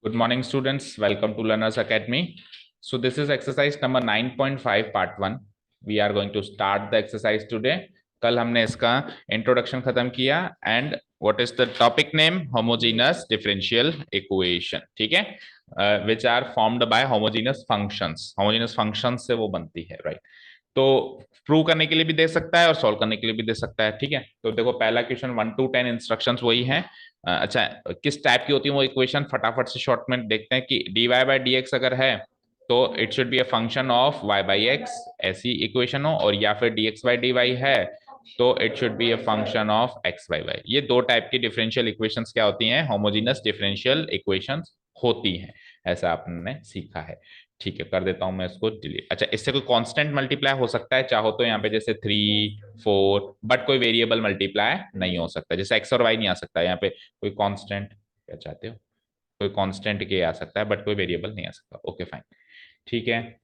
Good morning, students. Welcome to Learners Academy. So this is exercise number 9.5 part 1. We are going to start the exercise today. कल हमने इसका introduction खत्म किया and what is the topic name homogeneous differential equation. ठीक है, which are formed by homogeneous functions से वो बनती है, राइट. तो प्रूव करने के लिए भी दे सकता है और सॉल्व करने के लिए भी दे सकता है. ठीक है, तो देखो पहला क्वेश्चन 1 to 10 इंस्ट्रक्शंस वही है. अच्छा, किस टाइप की होती है वो इक्वेशन फटाफट से शॉर्ट में देखते हैं कि dy बाय dx अगर है तो it should be a function of y by x, ऐसी इक्वेशन हो, और या फिर dx बाई dy है तो it should be a function of x by y. ये दो टाइप की डिफरेंशियल इक्वेशंस क्या होती हैं? होमोजेनस डिफरेंशियल इक्वेशंस होती हैं. ऐसा आपने सीखा है. ठीक है, कर देता हूं मैं इसको डिलीट. अच्छा, इससे कोई कांस्टेंट मल्टीप्लाई हो सकता है चाहो तो, यहाँ पे जैसे 3 4, बट कोई वेरिएबल मल्टीप्लाई नहीं हो सकता. जैसे एक्स और वाई नहीं आ सकता यहाँ पे. कोई कांस्टेंट क्या चाहते हो? कोई कांस्टेंट के आ सकता है बट कोई वेरिएबल नहीं आ सकता. ओके फाइन, ठीक है.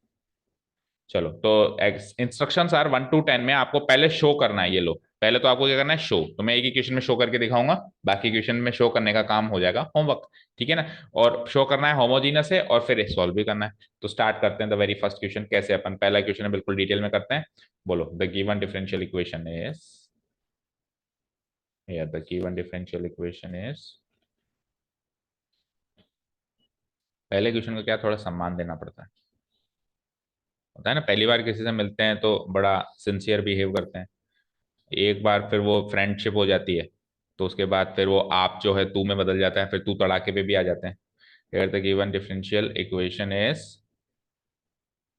चलो, तो इंस्ट्रक्शंस आर 1 to 10 में आपको पहले शो करना है. ये लो, पहले तो आपको क्या करना है? शो. तो मैं एक ही क्वेश्चन में शो करके दिखाऊंगा, बाकी क्वेश्चन में शो करने का काम हो जाएगा होमवर्क. ठीक है ना. और शो करना है होमोजीनस है और फिर सॉल्व भी करना है. तो स्टार्ट करते हैं द वेरी फर्स्ट क्वेश्चन. कैसे अपन पहला क्वेश्चन है बिल्कुल डिटेल में करते हैं. बोलो, the given differential equation is, या the given differential equation is. पहले क्वेश्चन का क्या थोड़ा सम्मान देना पड़ता है, होता है ना. पहली बार किसी से मिलते हैं तो बड़ा सिंसियर बिहेव करते हैं. एक बार फिर वो फ्रेंडशिप हो जाती है तो उसके बाद फिर वो आप जो है तू में बदल जाता है, फिर तू तड़ाके पे भी आ जाते हैं. Here the given differential equation is,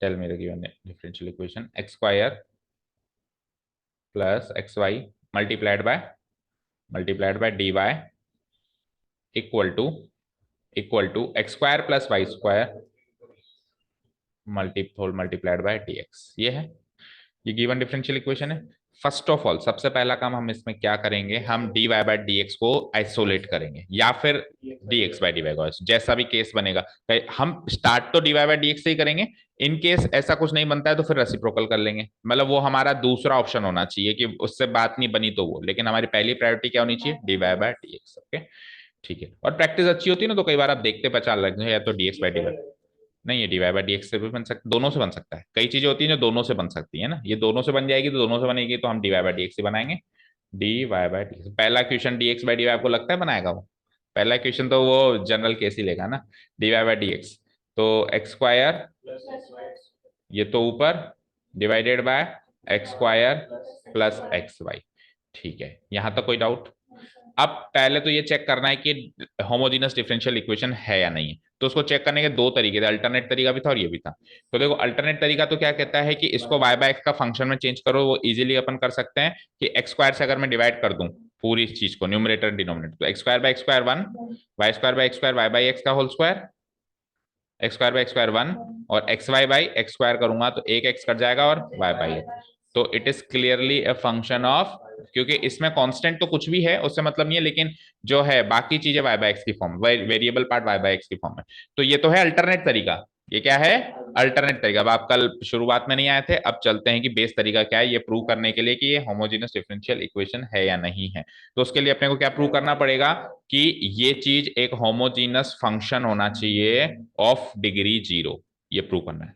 tell me the given differential equation, x square plus xy multiplied by dy equal to x square plus y square multiplied by dx. ये है, ये गिवन डिफरेंशियल इक्वेशन है. First of all सबसे पहला काम हम इसमें क्या करेंगे? हम dy बाय dx को आइसोलेट करेंगे या फिर dx बाय dy को, जैसा भी केस बनेगा. हम स्टार्ट तो dy बाय dx से ही करेंगे. इन केस ऐसा कुछ नहीं बनता है तो फिर रेसिप्रोकल कर लेंगे. मतलब वो हमारा दूसरा ऑप्शन होना चाहिए कि उससे बात नहीं बनी तो वो, लेकिन हमारी पहली प्रायोरिटी क्या होनी चाहिए? dy by dx. ओके, ठीक है. और प्रैक्टिस अच्छी होती है ना तो कई बार आप देखते पहचान लगते हैं या तो dx बाय dy नहीं, ये डीवाई बाई डीएक्स से भी बन सकता, दोनों से बन सकता है. कई चीजें होती हैं जो दोनों से बन सकती है ना. ये दोनों से बन जाएगी तो दोनों से बनेगी तो हम डीवाई बाई डीएक्स ही बनाएंगे. डीवाई बाई डीएक्स, पहला क्वेश्चन डीएक्स बाई डीवाई आपको लगता है बनाएगा वो? पहला क्वेश्चन तो वो जनरल केस ही लेगा ना. डीवाई बाई डीएक्स तो एक्स स्क्वायर, ये तो ऊपर divided by x square plus x y. ठीक है, यहां तक कोई डाउट? अब पहले तो ये चेक करना है कि होमोजेनस डिफरेंशियल इक्वेशन है या नहीं. तो उसको चेक करने के दो तरीके थे, अल्टरनेट तरीका भी था और ये भी था. तो देखो, अल्टरनेट तरीका तो क्या कहता है कि इसको y बाय एक्स का फंक्शन में चेंज करो. वो इजीली अपन कर सकते हैं कि एक्स स्क्वायर से अगर मैं डिवाइड कर दूं पूरी इस चीज को, न्यूमरेटर डिनोमिनेटर, तो x square by x square 1, y square by x square y by x का whole square, x square by x square 1, और x y by x square करूंगा तो एक एक्स कट जाएगा और वाई बाई एक्स. तो it is clearly a function of, क्योंकि इसमें कांस्टेंट तो कुछ भी है उससे मतलब नहीं है, लेकिन जो है बाकी चीजें वाई बाई एक्स की form, variable part y by x की फॉर्म में. तो ये तो है अल्टरनेट तरीका. ये क्या है? अल्टरनेट तरीका. अब आप कल शुरुआत में नहीं आए थे, अब चलते हैं कि बेस तरीका क्या है ये प्रूव करने के लिए कि ये होमोजेनस डिफरेंशियल इक्वेशन है या नहीं है. तो उसके लिए अपने को क्या प्रूव करना पड़ेगा कि ये चीज एक होमोजीनस फंक्शन होना चाहिए ऑफ डिग्री 0. ये प्रूव करना है.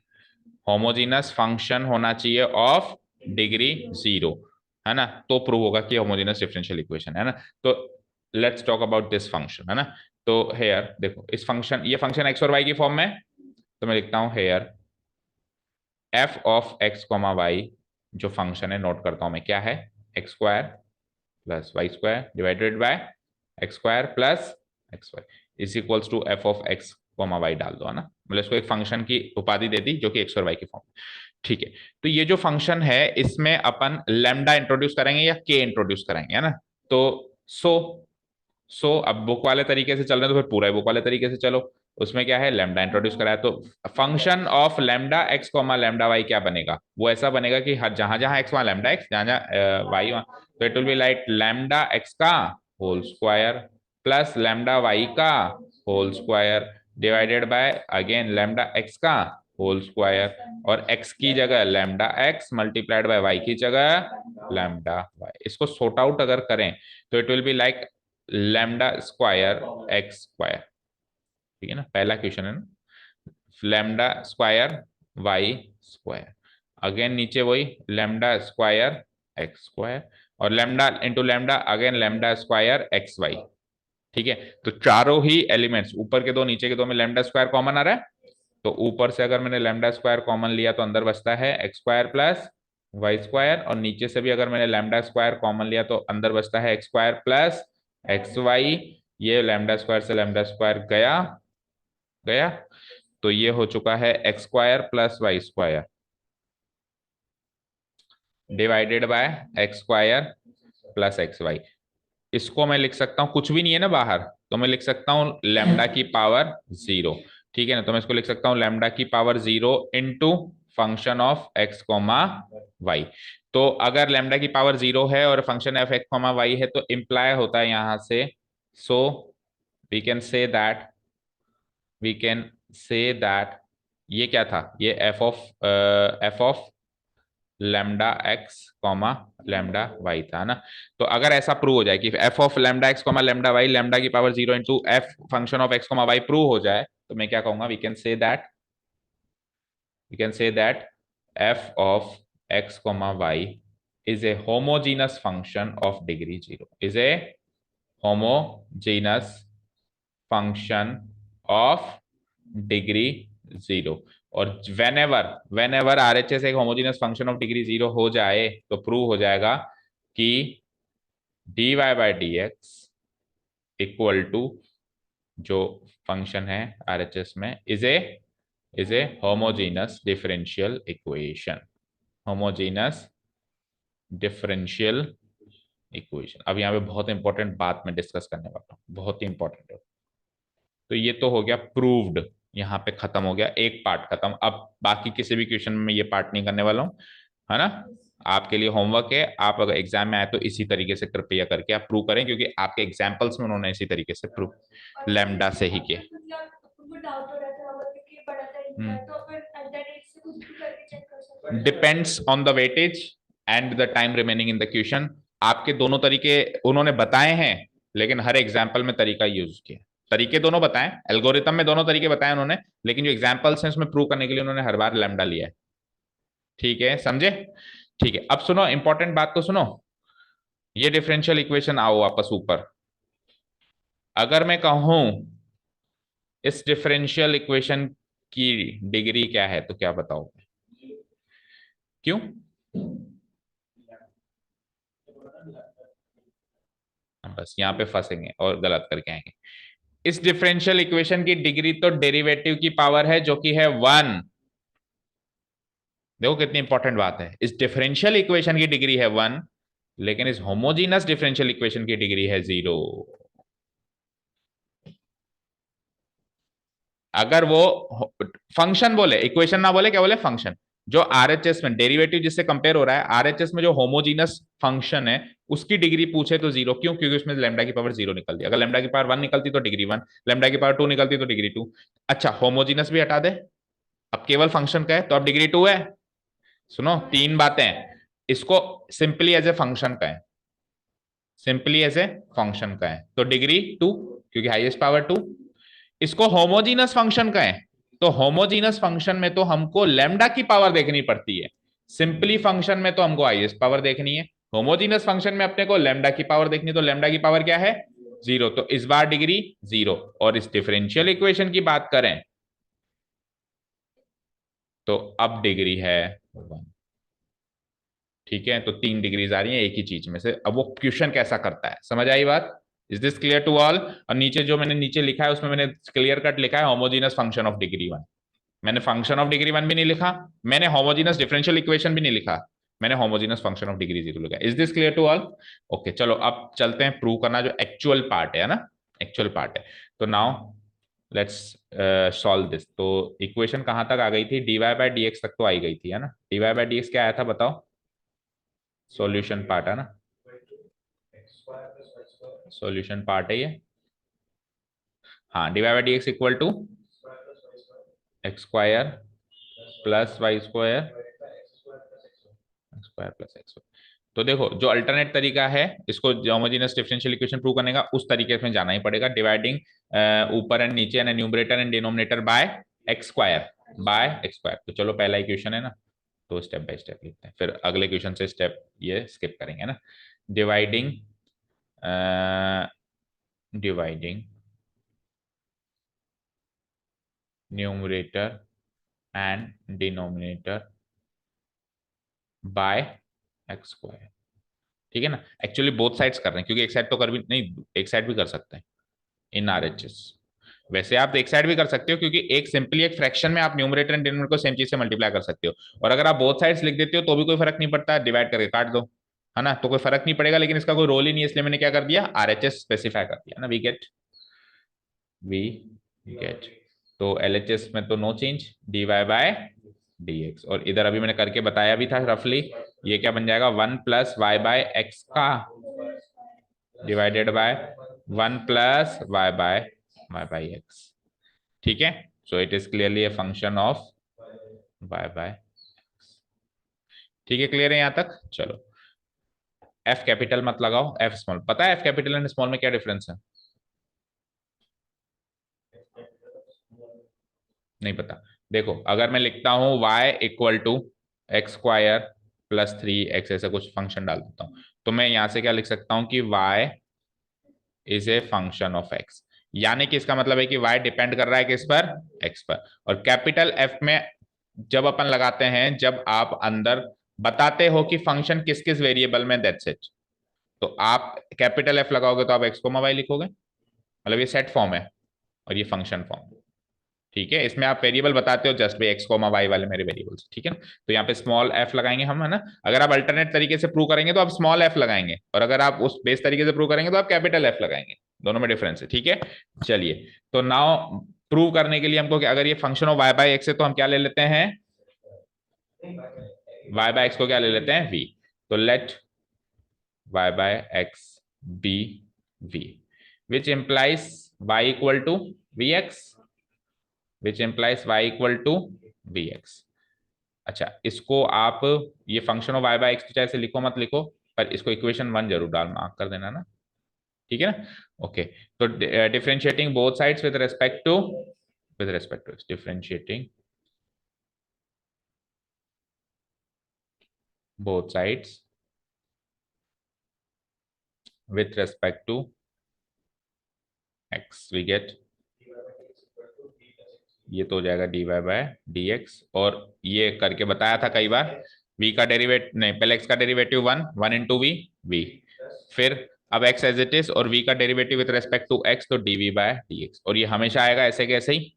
होमोजीनस फंक्शन होना चाहिए ऑफ डिग्री 0, है ना. तो प्रूव होगा कि होमोजीनस डिफरेंशियल इक्वेशन है ना. तो let's talk about this function, है ना. तो हेयर देखो, इस फंक्शन, ये फंक्शन एक्स और वाई की फॉर्म में, तो मैं लिखता हूं here f of x comma y. जो फंक्शन है नोट करता हूं मैं, क्या है? X square plus y square divided by x square plus x y is equals to f of x comma y डाल दो, है ना. मतलब इसको एक फंक्शन की उपाधि दे दी जो कि एक्स और वाई की फॉर्म. ठीक है, तो ये जो फंक्शन है इसमें अपन लेमडा इंट्रोड्यूस करेंगे या के इंट्रोड्यूस करेंगे, है ना. तो सो अब बुक वाले तरीके से चल रहे हैं तो फिर पूरा बुक वाले तरीके से चलो. उसमें क्या है? लेमडा इंट्रोड्यूस कराया तो function of lambda x comma lambda y क्या बनेगा? वो ऐसा बनेगा कि हर जहां जहां एक्स वहां लेमडा एक्स, जहां जहां वाई वहां, तो it will be like lambda x का whole square plus lambda y का whole square divided by again lambda x का होल स्क्वायर, और x की जगह lambda x multiplied by y की जगह लेमडा y. इसको सॉर्ट आउट अगर करें तो it will be like lambda square x square. ठीक है ना, पहला क्वेश्चन है ना, lambda square y square, again नीचे वही लैम्डा स्क्वायर एक्स स्क्वायर, और lambda into lambda again lambda square x y. ठीक है, तो चारों ही एलिमेंट्स, ऊपर के दो नीचे के दो में लैम्डा स्क्वायर कॉमन आ रहा है, तो ऊपर से अगर मैंने लैम्डा स्क्वायर कॉमन लिया तो अंदर बचता है x square plus y square, और नीचे से भी अगर मैंने लैम्डा स्क्वायर कॉमन लिया तो अंदर बचता है x square plus x y. ये लैम्डा स्क्वायर से लैम्डा स्क्वायर गया गया, तो ये हो चुका है x square plus y square divided by x square plus x y. इसको मैं लिख सकता हूं, कुछ भी नहीं है ना बाहर, तो मैं लिख सकता हूं लैम्डा की पावर जीरो। ठीक है ना, तो मैं इसको लिख सकता हूं लैम्डा की power zero into function of x comma y. तो अगर लैम्डा की पावर जीरो है और function f x comma y है तो इंप्लाय होता है यहां से, so we can say that we can say that ये क्या था, ये f of lambda x comma lambda y था ना। तो अगर ऐसा प्रूव हो जाए कि f of lambda x comma lambda y lambda की power zero into f function of x comma y prove हो जाए, तो मैं क्या कहूंगा, we can say that f of x comma y is a homogeneous function of degree zero, is a homogeneous function of degree zero. और whenever RHS एक homogeneous function of degree zero हो जाए तो prove हो जाएगा कि dy by d x equal to जो function है आरएचएस में is a homogeneous differential equation, homogeneous differential equation. अब यहाँ पे बहुत इंपॉर्टेंट बात मैं डिस्कस करने वाला हूँ, बहुत ही इंपॉर्टेंट है। तो ये तो हो गया प्रूव्ड, यहाँ पे खत्म हो गया, एक पार्ट खत्म। अब बाकी किसी भी क्वेश्चन में ये पार्ट नहीं करने वाला हूँ, है ना। आपके लिए होमवर्क है, आप अगर एग्जाम में आए तो इसी तरीके से कृपया करके आप प्रूव करें, क्योंकि आपके एग्जाम्पल्स में उन्होंने इसी तरीके से प्रूव लैम्डा से ही किया। Depends on the weightage and the time remaining in the question. आपके दोनों तरीके उन्होंने बताए हैं, लेकिन हर एग्जाम्पल में तरीका यूज किया, तरीके दोनों बताएं, एल्गोरिथम में दोनों तरीके बताए उन्होंने, लेकिन जो एग्जाम्पल्स हैं उसमें प्रूव करने के लिए उन्होंने हर बार लैम्डा लिया है। ठीक है, समझे। ठीक है, अब सुनो, इंपॉर्टेंट बात तो सुनो, ये डिफरेंशियल इक्वेशन आओ वापस ऊपर। अगर मैं कहूं इस डिफरेंशियल इक्वेशन की डिग्री क्या है तो क्या बताओगे, क्यों। बस यहाँ पे फंसेंगे और गलत करके आएंगे। इस डिफरेंशियल इक्वेशन की डिग्री तो डेरिवेटिव की पावर है जो कि है वन। देखो कितनी इंपॉर्टेंट बात है, इस डिफरेंशियल इक्वेशन की डिग्री है वन, लेकिन इस होमोजीनस डिफरेंशियल इक्वेशन की डिग्री है जीरो। अगर वो फंक्शन बोले, इक्वेशन ना बोले, क्या बोले, फंक्शन, जो आरएचएस में डेरिवेटिव जिससे कंपेयर हो रहा है, आरएचएस में जो होमोजीनस फंक्शन है उसकी डिग्री पूछे तो जीरो, क्यों, क्योंकि उसमें लैम्डा की पावर जीरो निकलती है। अगर लैम्डा की पावर वन निकलती तो डिग्री वन, लैम्डा की पावर टू निकलती तो डिग्री टू। अच्छा, होमोजीनस भी हटा दे, अब केवल फंक्शन का है तो अब डिग्री टू है। सुनो, तीन बातें हैं, इसको सिंपली एज ए फंक्शन का है, सिंपली एज ए फंक्शन का है तो डिग्री टू, क्योंकि हाईएस्ट पावर टू। इसको होमोजीनस फंक्शन का है तो होमोजीनस फंक्शन में तो हमको लैम्डा की पावर देखनी पड़ती है, सिंपली फंक्शन में तो हमको हाईएस्ट पावर देखनी है। होमोजीनस फंक्शन में अपने को लैम्डा की पावर देखनी है, तो लैम्डा की पावर क्या है, जीरो, तो इस बार डिग्री जीरो। और इस डिफरेंशियल इक्वेशन की बात करें तो अब डिग्री है वन। ठीक है, तो तीन डिग्रीज आ रही है एक ही चीज में से। अब वो क्वेश्चन कैसा करता है, समझ आई बात। Is this clear to all. और नीचे जो मैंने नीचे लिखा है उसमें मैंने क्लियर कट लिखा है homogeneous function of degree one. मैंने फंक्शन ऑफ डिग्री वन भी नहीं लिखा, मैंने होमोजीनस डिफरेंशियल इक्वेशन भी नहीं लिखा, मैंने homogeneous function of degree zero लिखा। Is this clear to all. Okay, चलो अब चलते हैं प्रूव करना जो एक्चुअल पार्ट है ना, एक्चुअल पार्ट है। तो नाउ लेट्स सॉल्व दिस। तो इक्वेशन कहां तक आ गई थी, dy बाय डी एक्स तक तो आई गई थी, है ना। dy बाय डी एक्स क्या आया था बताओ, सॉल्यूशन पार्ट है ना, सॉल्यूशन पार्ट है ये। हाँ, d by d x equal to x square plus y square, x square plus x. तो देखो जो अल्टरनेट तरीका है इसको होमोजेनियस डिफरेंशियल इक्वेशन प्रूव करने का, उस तरीके में जाना ही पड़ेगा, डिवाइडिंग ऊपर एंड नीचे and numerator and denominator by x square, by x square. तो चलो पहला इक्वेशन है ना, तो स्टेप बाय स्टेप लिखते हैं, फिर अगले क्वेश्चन से स्टेप ये स्किप करेंगे ना। Dividing dividing numerator and denominator by x square. ठीक है ना, एक्चुअली बोथ साइड्स कर रहे हैं क्योंकि एक साइड तो कर भी नहीं, एक साइड भी कर सकते हैं इन आरएचएस। वैसे आप एक साइड भी कर सकते हो क्योंकि एक सिंपली एक फ्रैक्शन में आप न्यूमरेटर एंड डिनोमिनेटर को सेम चीज से मल्टीप्लाई कर सकते हो, और अगर आप बोथ साइड्स लिख देते हो तो भी कोई फर्क नहीं पड़ता, डिवाइड करके काट दो, है ना, तो कोई फर्क नहीं पड़ेगा, लेकिन इसका कोई रोल ही नहीं है, इसलिए मैंने क्या कर दिया, आरएचएस स्पेसिफाई कर दिया ना। वी गेट तो एलएचएस में तो no change, d y by d x, और इधर अभी मैंने करके बताया भी था रफली, ये क्या बन जाएगा, 1 + y/x का डिवाइडेड बाय 1 + y/x। ठीक है, so it is clearly A function of y/x। ठीक है, क्लियर है यहां तक। चलो एफ कैपिटल मत लगाओ, एफ स्मॉल। पता है एफ कैपिटल एंड स्मॉल में क्या डिफरेंस है? नहीं पता। देखो अगर मैं लिखता हूं y = x² + 3x, ऐसा कुछ फंक्शन डाल देता हूं, तो मैं यहां से क्या लिख सकता हूं कि y is a function of x, यानी कि इसका मतलब है कि y डिपेंड कर रहा है किस पर, x पर। और कैपिटल F में जब अपन लगाते हैं, जब आप अंदर बताते हो कि फंक्शन किस किस वेरिएबल में, दैट्स इट। तो आप कैपिटल F लगाओगे तो आप x, y लिखोगे, मतलब ये सेट फॉर्म है और ये फंक्शन फॉर्म। ठीक है, इसमें आप वेरिएबल बताते हो जस्ट भाई x, y वाले मेरे वेरिएबल्स, ठीक है ना। तो यहाँ पे स्मॉल f लगाएंगे हम, है ना। अगर आप अल्टरनेट तरीके से प्रूव करेंगे तो आप स्मॉल f लगाएंगे, और अगर आप उस बेस तरीके से प्रूव करेंगे तो आप कैपिटल F लगाएंगे, दोनों में डिफरेंस है। ठीक है, चलिए तो नाउ प्रूव करने के लिए हमको अगर ये फंक्शन ऑफ y/x है तो हम क्या ले लेते हैं, y/x को क्या ले लेते हैं, v। तो let y/x be v, which implies y = vx, which implies y = vx। अच्छा, इसको आप ये फंक्शन ऑफ y/x तो चाहे से लिखो मत लिखो, पर इसको इक्वेशन 1 जरूर डाल मार्क कर देना ना। ठीक है ना, ओके। तो differentiating both sides with respect to differentiating both sides with respect to x, we get ये तो हो जाएगा dy/dx, और ये करके बताया था कई बार, v का डेरिवेट नहीं, पहले x का डेरिवेटिव 1 × v, फिर अब x एज इट इज, और v का derivative with respect to x, तो dv/dx, और ये हमेशा आएगा ऐसे कैसे ही,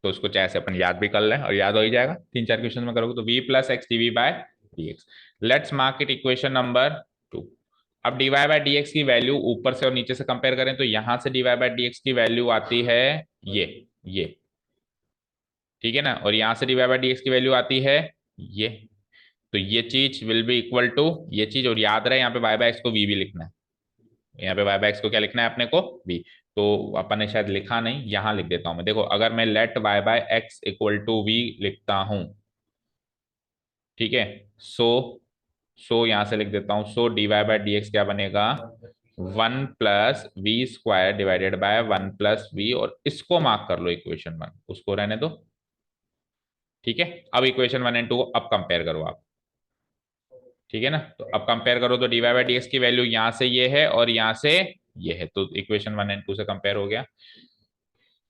तो उसको चाहे से अपन याद भी कर लें, और याद हो ही जाएगा, 3-4 क्वेश्चन में करोगे तो v + x dv/dx। Let's mark it equation number 2। अब dy/dx की वैल्यू ऊपर से और नीचे से कंपेयर करें तो यहां से dy/dx की वैल्यू आती है ये, ठीक है ना, और यहां से dy/dx की वैल्यू आती है ये, तो ये चीज विल बी इक्वल टू ये चीज, और याद रहे यहाँ पे y/x को v भी लिखना है, यहाँ पे y/x को क्या लिखना है अपने को, v। तो अपन ने शायद लिखा नहीं, यहां लिख देता हूं मैं। देखो अगर मैं लेट y/x = v लिखता हूं, ठीक है, सो यहां से लिख देता हूं, सो dy/dx क्या बनेगा, 1 + v²/1 + v, और इसको मार्क कर लो इक्वेशन 1, उसको रहने दो। ठीक है, अब इक्वेशन 1 एंड 2 को अब कंपेयर करो आप। ठीक है ना, तो अब कंपेयर करो तो dy/dx की वैल्यू यहां से ये है और यहां से ये है, तो इक्वेशन 1 एंड 2 से कंपेयर हो गया।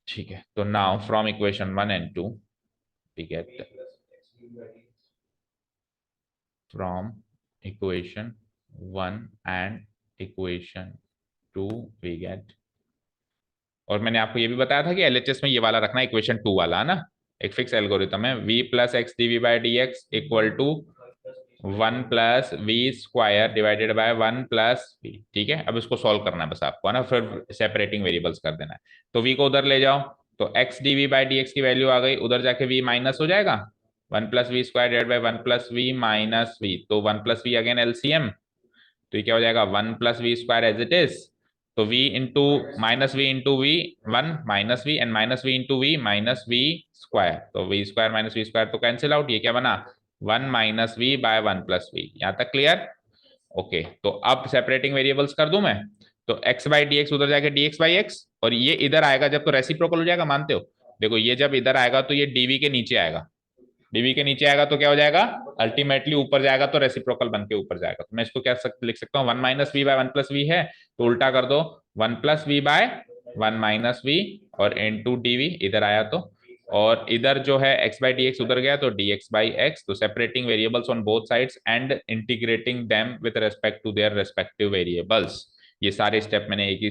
ठीक है, तो now from equation 1 and 2 we get, from equation 1 and equation 2 we get, और मैंने आपको ये भी बताया था कि एलएचएस में ये वाला रखना है, इक्वेशन 2 वाला, है ना, एक फिक्स एल्गोरिथम है, v + x dv/dx = 1 + v² / 1 + v। ठीक है, अब इसको सॉल्व करना है बस आपको, है ना, फिर सेपरेटिंग वेरिएबल्स कर देना है। तो v को उधर ले जाओ, तो x dv/dx की वैल्यू आ गई, उधर जाके v माइनस हो जाएगा, 1 + v² / 1 + v - v, तो 1 + v अगेन एलसीएम, तो ये क्या हो जाएगा, 1 + v² एज इट इज, तो v into -v into v 1 -v and -v into v -v², तो v² - v² तो कैंसिल आउट, ये क्या बना, 1 - v / 1 + v। यहां तक क्लियर। ओके, तो अब सेपरेटिंग वेरिएबल्स कर दूं मैं, तो x बाई डी एक्स उधर जाके dx बाई एक्स, और ये इधर आएगा जब तो रेसिप्रोकल हो जाएगा, मानते हो? देखो ये जब इधर आएगा तो ये dv के नीचे आएगा, dv के नीचे आएगा तो क्या हो जाएगा, अल्टीमेटली ऊपर जाएगा तो रेसिप्रोकल बन के ऊपर जाएगा। तो मैं इसको क्या लिख सकता हूँ, one minus v by one plus v है, तो उल्टा कर दो, one plus v by one minus v और इन टू डी वी इधर आया तो, और इधर जो है x बाई डी एक्स उधर गया तो dx बाई एक्स। तो separating variables on both sides and integrating them with respect to their respective variables. ये सारे स्टेप मैंने एक ही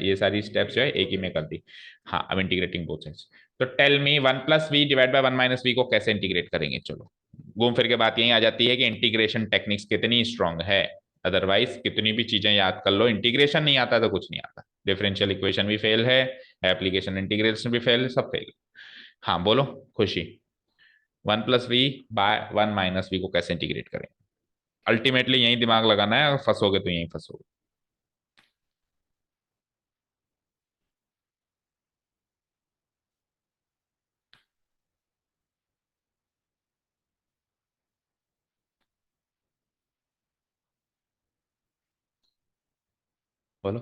ये सारी स्टेप्स जो है एक ही में कर दी। हाँ, अब इंटीग्रेटिंग बोथ साइड्स। तो tell me one plus v divide by one minus v को कैसे इंटीग्रेट करेंगे? चलो, घूम फिर के बात यही आ जाती है कि इंटीग्रेशन टेक्निक्स कितनी स्ट्रांग है। अदरवाइज कितनी भी चीजें याद कर लो, इंटीग्रेशन नहीं आता तो कुछ नहीं आता। डिफरेंशियल इक्वेशन भी फेल है, एप्लीकेशन इंटीग्रेशन भी फेल है, सब फेल। हाँ बोलो Khushi, one plus v by one minus v को कैसे इंटीग्रेट करें? अल्टीमेटली यही दिमाग लगाना है, और फंसोगे तो यही फंसोगे। बोलो।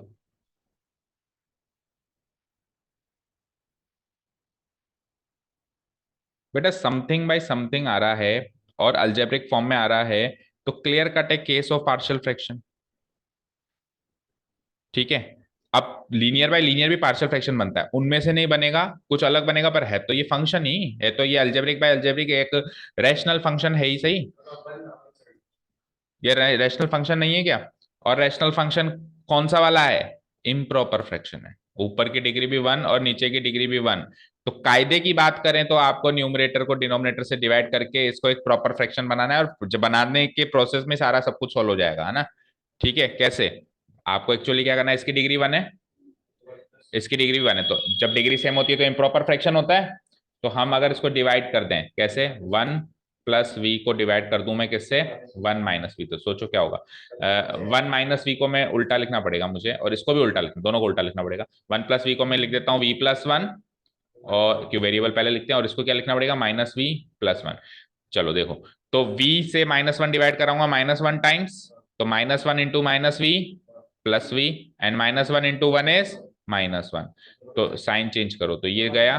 बेटा समथिंग बाय समथिंग आ रहा है और अल्जेब्रिक फॉर्म में आ रहा है, तो क्लियर कट है केस ऑफ पार्शियल फ्रैक्शन। ठीक है, अब लीनियर बाय लीनियर भी पार्शियल फ्रैक्शन बनता है, उनमें से नहीं बनेगा, कुछ अलग बनेगा, पर है तो ये फंक्शन ही है, तो ये अल्जेब्रिक बाय अल्जेब्रिक एक रैशनल फंक्शन है ही सही। ये रैशनल फंक्शन नहीं है क्या? और रैशनल फंक्शन कौन सा वाला है? इम्प्रॉपर फ्रैक्शन है, ऊपर की डिग्री भी वन और नीचे की डिग्री भी वन। तो कायदे की बात करें तो आपको न्यूमरेटर को डिनोमिनेटर से डिवाइड करके इसको एक प्रॉपर फ्रैक्शन बनाना है, और जब बनाने के प्रोसेस में सारा सब कुछ सॉल्व हो जाएगा, है ना? ठीक है, कैसे? आपको एक्चुअली क्या करना है, इसकी डिग्री वन है, इसकी डिग्री वन है, तो जब डिग्री सेम होती है तो इम्प्रॉपर फ्रैक्शन होता है। तो हम अगर इसको डिवाइड कर दें, कैसे? वन प्लस वी को डिवाइड कर दूं मैं किससे? One minus v. तो सोचो क्या होगा, वन माइनस वी को मैं उल्टा लिखना पड़ेगा मुझे, और इसको भी उल्टा लिखना, दोनों को उल्टा लिखना पड़ेगा। वन प्लस वी को मैं लिख देता हूँ वी प्लस वन, और क्यों वेरिएबल पहले लिखते हैं, और इसको क्या लिखना पड़ेगा, माइनस वी प्लस वन। चलो देखो, तो v से माइनस वन डिवाइड कराऊंगा माइनस वन टाइम्स, तो minus one into minus v plus v, and minus one into one is minus one. तो साइन चेंज करो तो ये गया,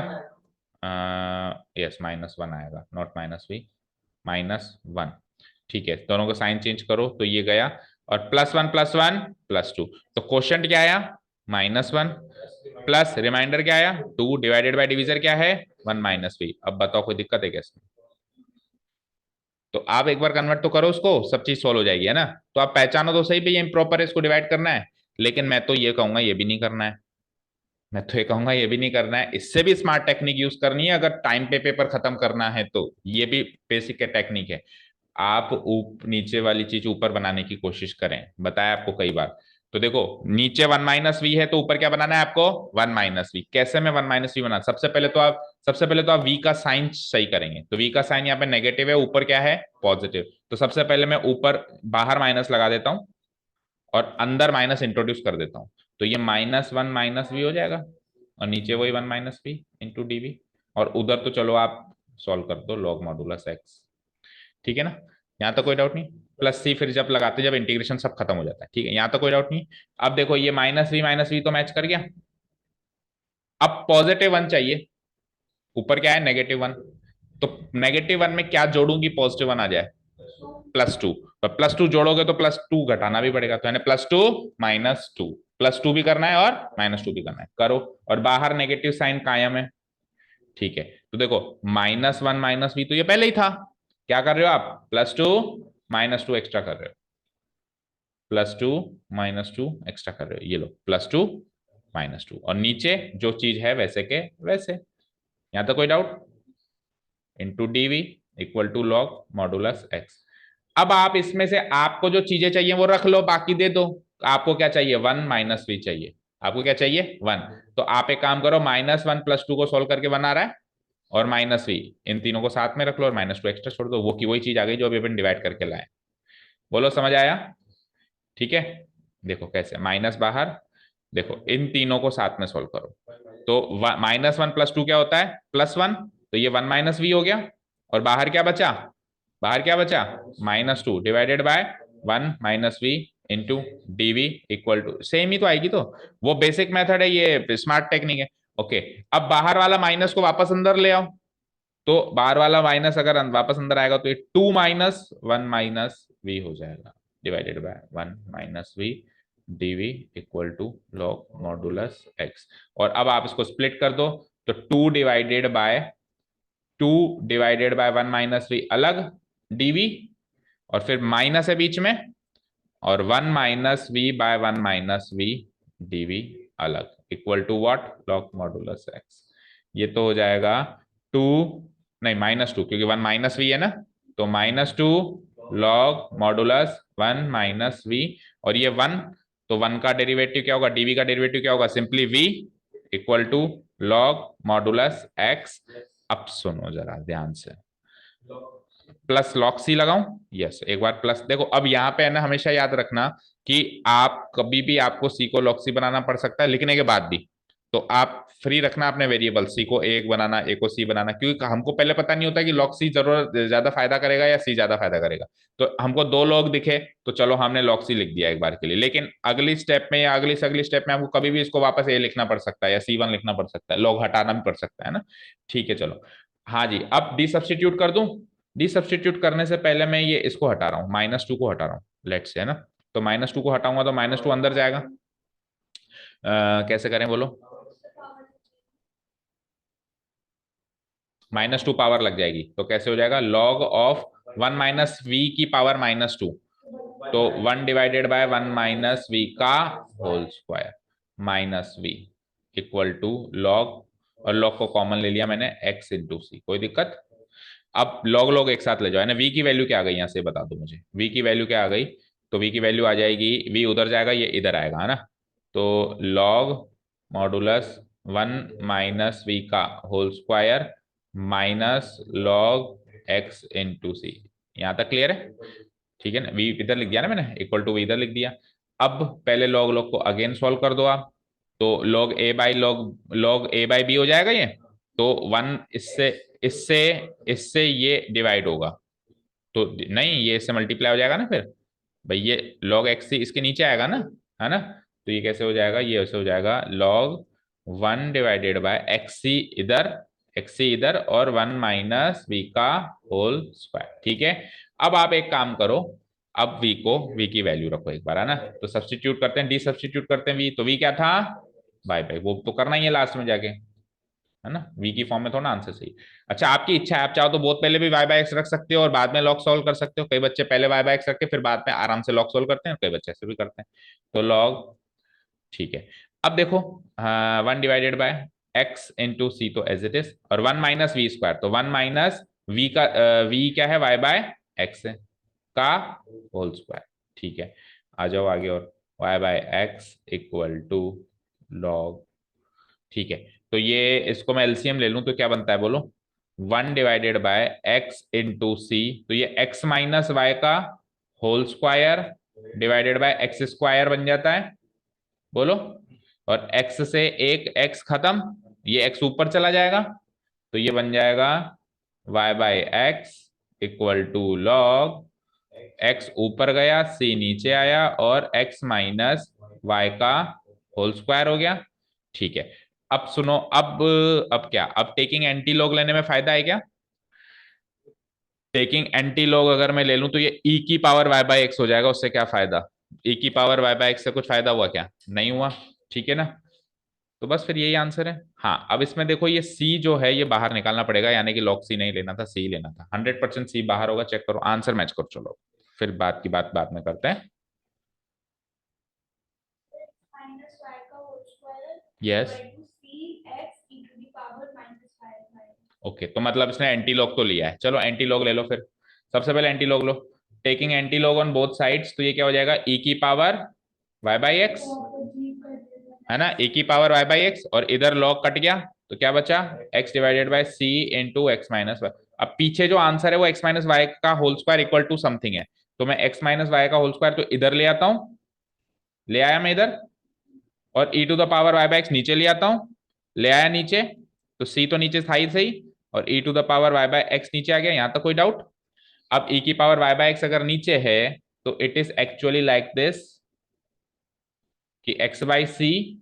यस माइनस वन आएगा, not minus v, minus one. ठीक है, दोनों को साइन चेंज करो तो ये गया, और प्लस वन प्लस टू। तो क्वोशिएंट क्या आया? माइनस वन, प्लस रिमाइंडर क्या आया? टू, डिवाइडेड बाय डिविजर क्या है? One minus v. अब बताओ कोई दिक्कत है क्या इसमें? तो आप एक बार कन्वर्ट तो करो उसको, सब चीज सोल्व हो जाएगी, है ना? तो आप पहचानो तो सही भी ये इम्प्रॉपर है, इसको डिवाइड करना है। लेकिन मैं तो ये कहूंगा ये भी नहीं करना है, मैं तो ये कहूंगा ये भी नहीं करना है, इससे भी स्मार्ट टेक्निक यूज करनी है, अगर टाइम पे पेपर खत्म करना है तो ये भी बेसिक टेक्निक है। आप नीचे वाली चीज ऊपर बनाने की कोशिश करें, बताया आपको कई बार। तो देखो, नीचे वन माइनस वी है तो ऊपर क्या बनाना है आपको? One minus v. कैसे मैं वन माइनस वी बना? सबसे पहले तो आप वी का साइन सही करेंगे, तो वी का साइन यहाँ पे नेगेटिव है, ऊपर क्या है? पॉजिटिव। तो सबसे पहले मैं ऊपर बाहर माइनस लगा देता हूं, और अंदर माइनस इंट्रोड्यूस कर देता हूं, तो ये माइनस वन माइनस वी हो जाएगा, और नीचे वही one minus v into d v. और उधर तो चलो आप सॉल्व कर दो, लॉग मॉडुलस एक्स। ठीक है ना? यहाँ तक कोई डाउट नहीं? प्लस सी फिर जब लगाते हैं, जब इंटीग्रेशन सब खत्म हो जाता है। ठीक है, यहाँ तक कोई डाउट नहीं? अब देखो ये माइनस वी तो मैच कर गया, अब पॉजिटिव वन चाहिए, ऊपर क्या है? Negative one. तो नेगेटिव वन में क्या जोड़ूंगी पॉजिटिव वन आ जाए? Plus two. तो प्लस टू जोड़ोगे तो प्लस टू घटाना भी पड़ेगा, तो है plus two minus to, plus two भी करना है और माइनस टू भी करना है, करो। और बाहर नेगेटिव साइन कायम है। ठीक है, तो देखो माइनस वन माइनस वी तो ये पहले ही था, क्या कर रहे हो आप? Plus two minus to extra कर रहे हो, plus two minus to extra कर रहे हो, ये लो प्लस टू माइनस टू, और नीचे जो चीज है वैसे के वैसे। यहां तक कोई doubt? Into dv equal to log modulus x. अब आप इसमें से आपको जो चीजें चाहिए वो रख लो, बाकी दे दो। आपको क्या चाहिए? वन माइनस वी चाहिए। आपको क्या चाहिए? वन। तो आप एक काम करो, माइनस वन प्लस टू को सोल्व करके वन आ रहा है, और माइनस वी, इन तीनों को साथ में रख लो, और माइनस टू एक्स्ट्रा छोड़ दो, वो की वही चीज आ गई जो अभी अपन डिवाइड करके लाए। बोलो समझ आया? ठीक है, देखो कैसे, माइनस बाहर, देखो इन तीनों को साथ में सोल्व करो, तो माइनस वन प्लस टू क्या होता है? Plus one. तो ये वन माइनस वी हो गया, और बाहर क्या बचा? बाहर क्या बचा? Minus two divided by one minus v into d v equal to, same ही तो आएगी, तो वो बेसिक मेथड है, ये स्मार्ट टेक्निक है। ओके, अब बाहर वाला माइनस को वापस अंदर ले आओ, तो बाहर वाला माइनस अगर वापस अंदर आएगा तो ये two minus one minus v हो जाएगा, divided by one minus v d v equal to log modulus x. और अब आप इसको स्प्लिट कर दो, तो two divided by one minus v अलग डीवी, और फिर माइनस है बीच में, और one minus v by one minus v d v अलग, equal to what, log modulus x. ये तो हो जाएगा टू, नहीं माइनस टू, क्योंकि वन माइनस वी है ना, तो minus two log modulus one minus v, और ये वन, तो वन का डेरिवेटिव क्या होगा, डीवी का डेरिवेटिव क्या होगा, simply v equal to log modulus x. अब सुनो जरा ध्यान से, प्लस लॉग सी लगाऊं, यस, एक बार प्लस, देखो अब यहाँ पे है ना, हमेशा याद रखना कि आप कभी भी आपको सी को लॉग सी बनाना पड़ सकता है लिखने के बाद भी, तो आप फ्री रखना अपने वेरिएबल, सी को एक बनाना, ए को सी बनाना, क्योंकि हमको पहले पता नहीं होता कि लॉग सी जरूरत ज्यादा फायदा करेगा या सी ज्यादा फायदा करेगा। तो हमको दो लॉग दिखे तो चलो हमने लॉग सी लिख दिया एक बार के लिए, लेकिन अगली स्टेप में या अगली से अगली स्टेप में आपको कभी भी इसको वापस ए लिखना पड़ सकता है या सी वन लिखना पड़ सकता है, लॉग हटाना भी पड़ सकता है ना। ठीक है चलो, हाँ जी, अब डी सब्सटीट्यूट कर दूं। डी सब्सटीट्यूट करने से पहले मैं ये इसको हटा रहा हूँ, माइनस टू को हटा रहा हूँ, लेट से, है ना। तो माइनस टू को हटाऊंगा तो माइनस टू अंदर जाएगा, कैसे करें बोलो, माइनस टू पावर लग जाएगी, तो कैसे हो जाएगा, log of one minus v की पावर माइनस टू, तो one divided by one minus v का whole square minus v equal to log, और लॉग को कॉमन ले लिया मैंने, एक्स इंटू सी, कोई दिक्कत। अब लॉग लॉग एक साथ ले जाओ, है ना, वी की वैल्यू क्या आ गई यहाँ से बता दो मुझे, वी की वैल्यू क्या आ गई, तो वी की वैल्यू आ जाएगी, वी उधर जाएगा ये इधर आएगा, है ना, तो log modulus one minus v का whole square minus log x into c. यहाँ तक क्लियर है, ठीक है ना, वी इधर लिख दिया ना मैंने, इक्वल टू वी इधर लिख दिया। अब पहले लॉग लॉग को अगेन सॉल्व कर दो आप, तो log a by log a by b हो जाएगा ये, तो वन इससे इससे इससे ये डिवाइड होगा, तो नहीं ये इससे मल्टीप्लाई हो जाएगा ना फिर, भाई ये लॉग एक्स सी इसके नीचे आएगा ना, है ना, तो ये कैसे हो जाएगा, ये ऐसे हो जाएगा log one divided by x c इधर और वन माइनस वी का होल स्क्वायर, ठीक है। अब आप एक काम करो, अब वी की वैल्यू रखो एक बार, है ना, तो सब्सटीट्यूट करते हैं, डी सब्सटीट्यूट करते हैं, वी तो वी क्या था, बाय बाय, वो तो करना ही है लास्ट में जाके, है ना, वी की फॉर्म में थोड़ा आंसर सही। अच्छा आपकी इच्छा है, आप चाहो तो बहुत पहले भी वाई बाय एक्स रख सकते हो और बाद में लॉग सॉल्व कर सकते हो, कई बच्चे पहले वाई बाय एक्स रख के फिर बाद में आराम से लॉग सॉल्व करते हैं, कई बच्चे ऐसे भी करते हैं, तो लॉग, ठीक है। अब देखो, one divided by x into c तो एज इट इज, और वन माइनस वी स्क्वायर, तो वन माइनस वी का वी क्या है, वाई बाय एक्स है का होल स्क्वायर, ठीक है। आ जाओ आगे, और y by x equal to log, ठीक है, तो ये इसको मैं एलसीएम ले लूं तो क्या बनता है बोलो, one divided by x into c, तो ये एक्स माइनस वाई का whole square divided by x square बन जाता है, बोलो, और एक्स से एक एक्स खत्म, ये एक्स ऊपर चला जाएगा, तो ये बन जाएगा y by x equal to log, x ऊपर गया सी नीचे आया और एक्स माइनस वाई का होल स्क्वायर हो गया, ठीक है। अब सुनो, अब क्या, अब टेकिंग एंटी लॉग लेने में फायदा है क्या, टेकिंग एंटी लॉग अगर मैं ले लूं तो ये ई की पावर वाई बाय एक्स हो जाएगा, उससे क्या फायदा, ई की पावर वाई बाय एक्स से कुछ फायदा हुआ क्या, नहीं हुआ, ठीक है ना, तो बस फिर यही आंसर है। हाँ अब इसमें देखो ये सी जो है ये बाहर निकालना पड़ेगा, यानी कि लॉग सी नहीं लेना था, सी लेना था, 100% सी बाहर होगा, चेक करो आंसर मैच करो, चलो फिर बात की बात बाद में करते हैं। यस, ओके, तो मतलब इसने एंटी लॉग तो लिया है, चलो एंटी लॉग ले लो फिर, सबसे पहले anti log low, taking anti log on both sides, तो ये क्या हो जाएगा, ई की पावर वाई बाई एक्स, है ना, ए की पावर वाई बाई एक्स, और इधर लॉग कट गया तो क्या बचा, x divided by c into x minus y. अब पीछे जो आंसर है वो एक्स माइनस वाई का whole square equal to something है, तो मैं एक्स माइनस वाई का होल स्क्वायर तो इधर ले आता हूं, ले आया मैं इधर, और e to the power y by x नीचे ले आता हूं, ले आया नीचे, तो सी तो नीचे था ही सही, और e to the power y by x नीचे आ गया, यहां तक कोई डाउट। अब ई की पावर वाई बाई एक्स अगर नीचे है तो it is actually like this कि x by c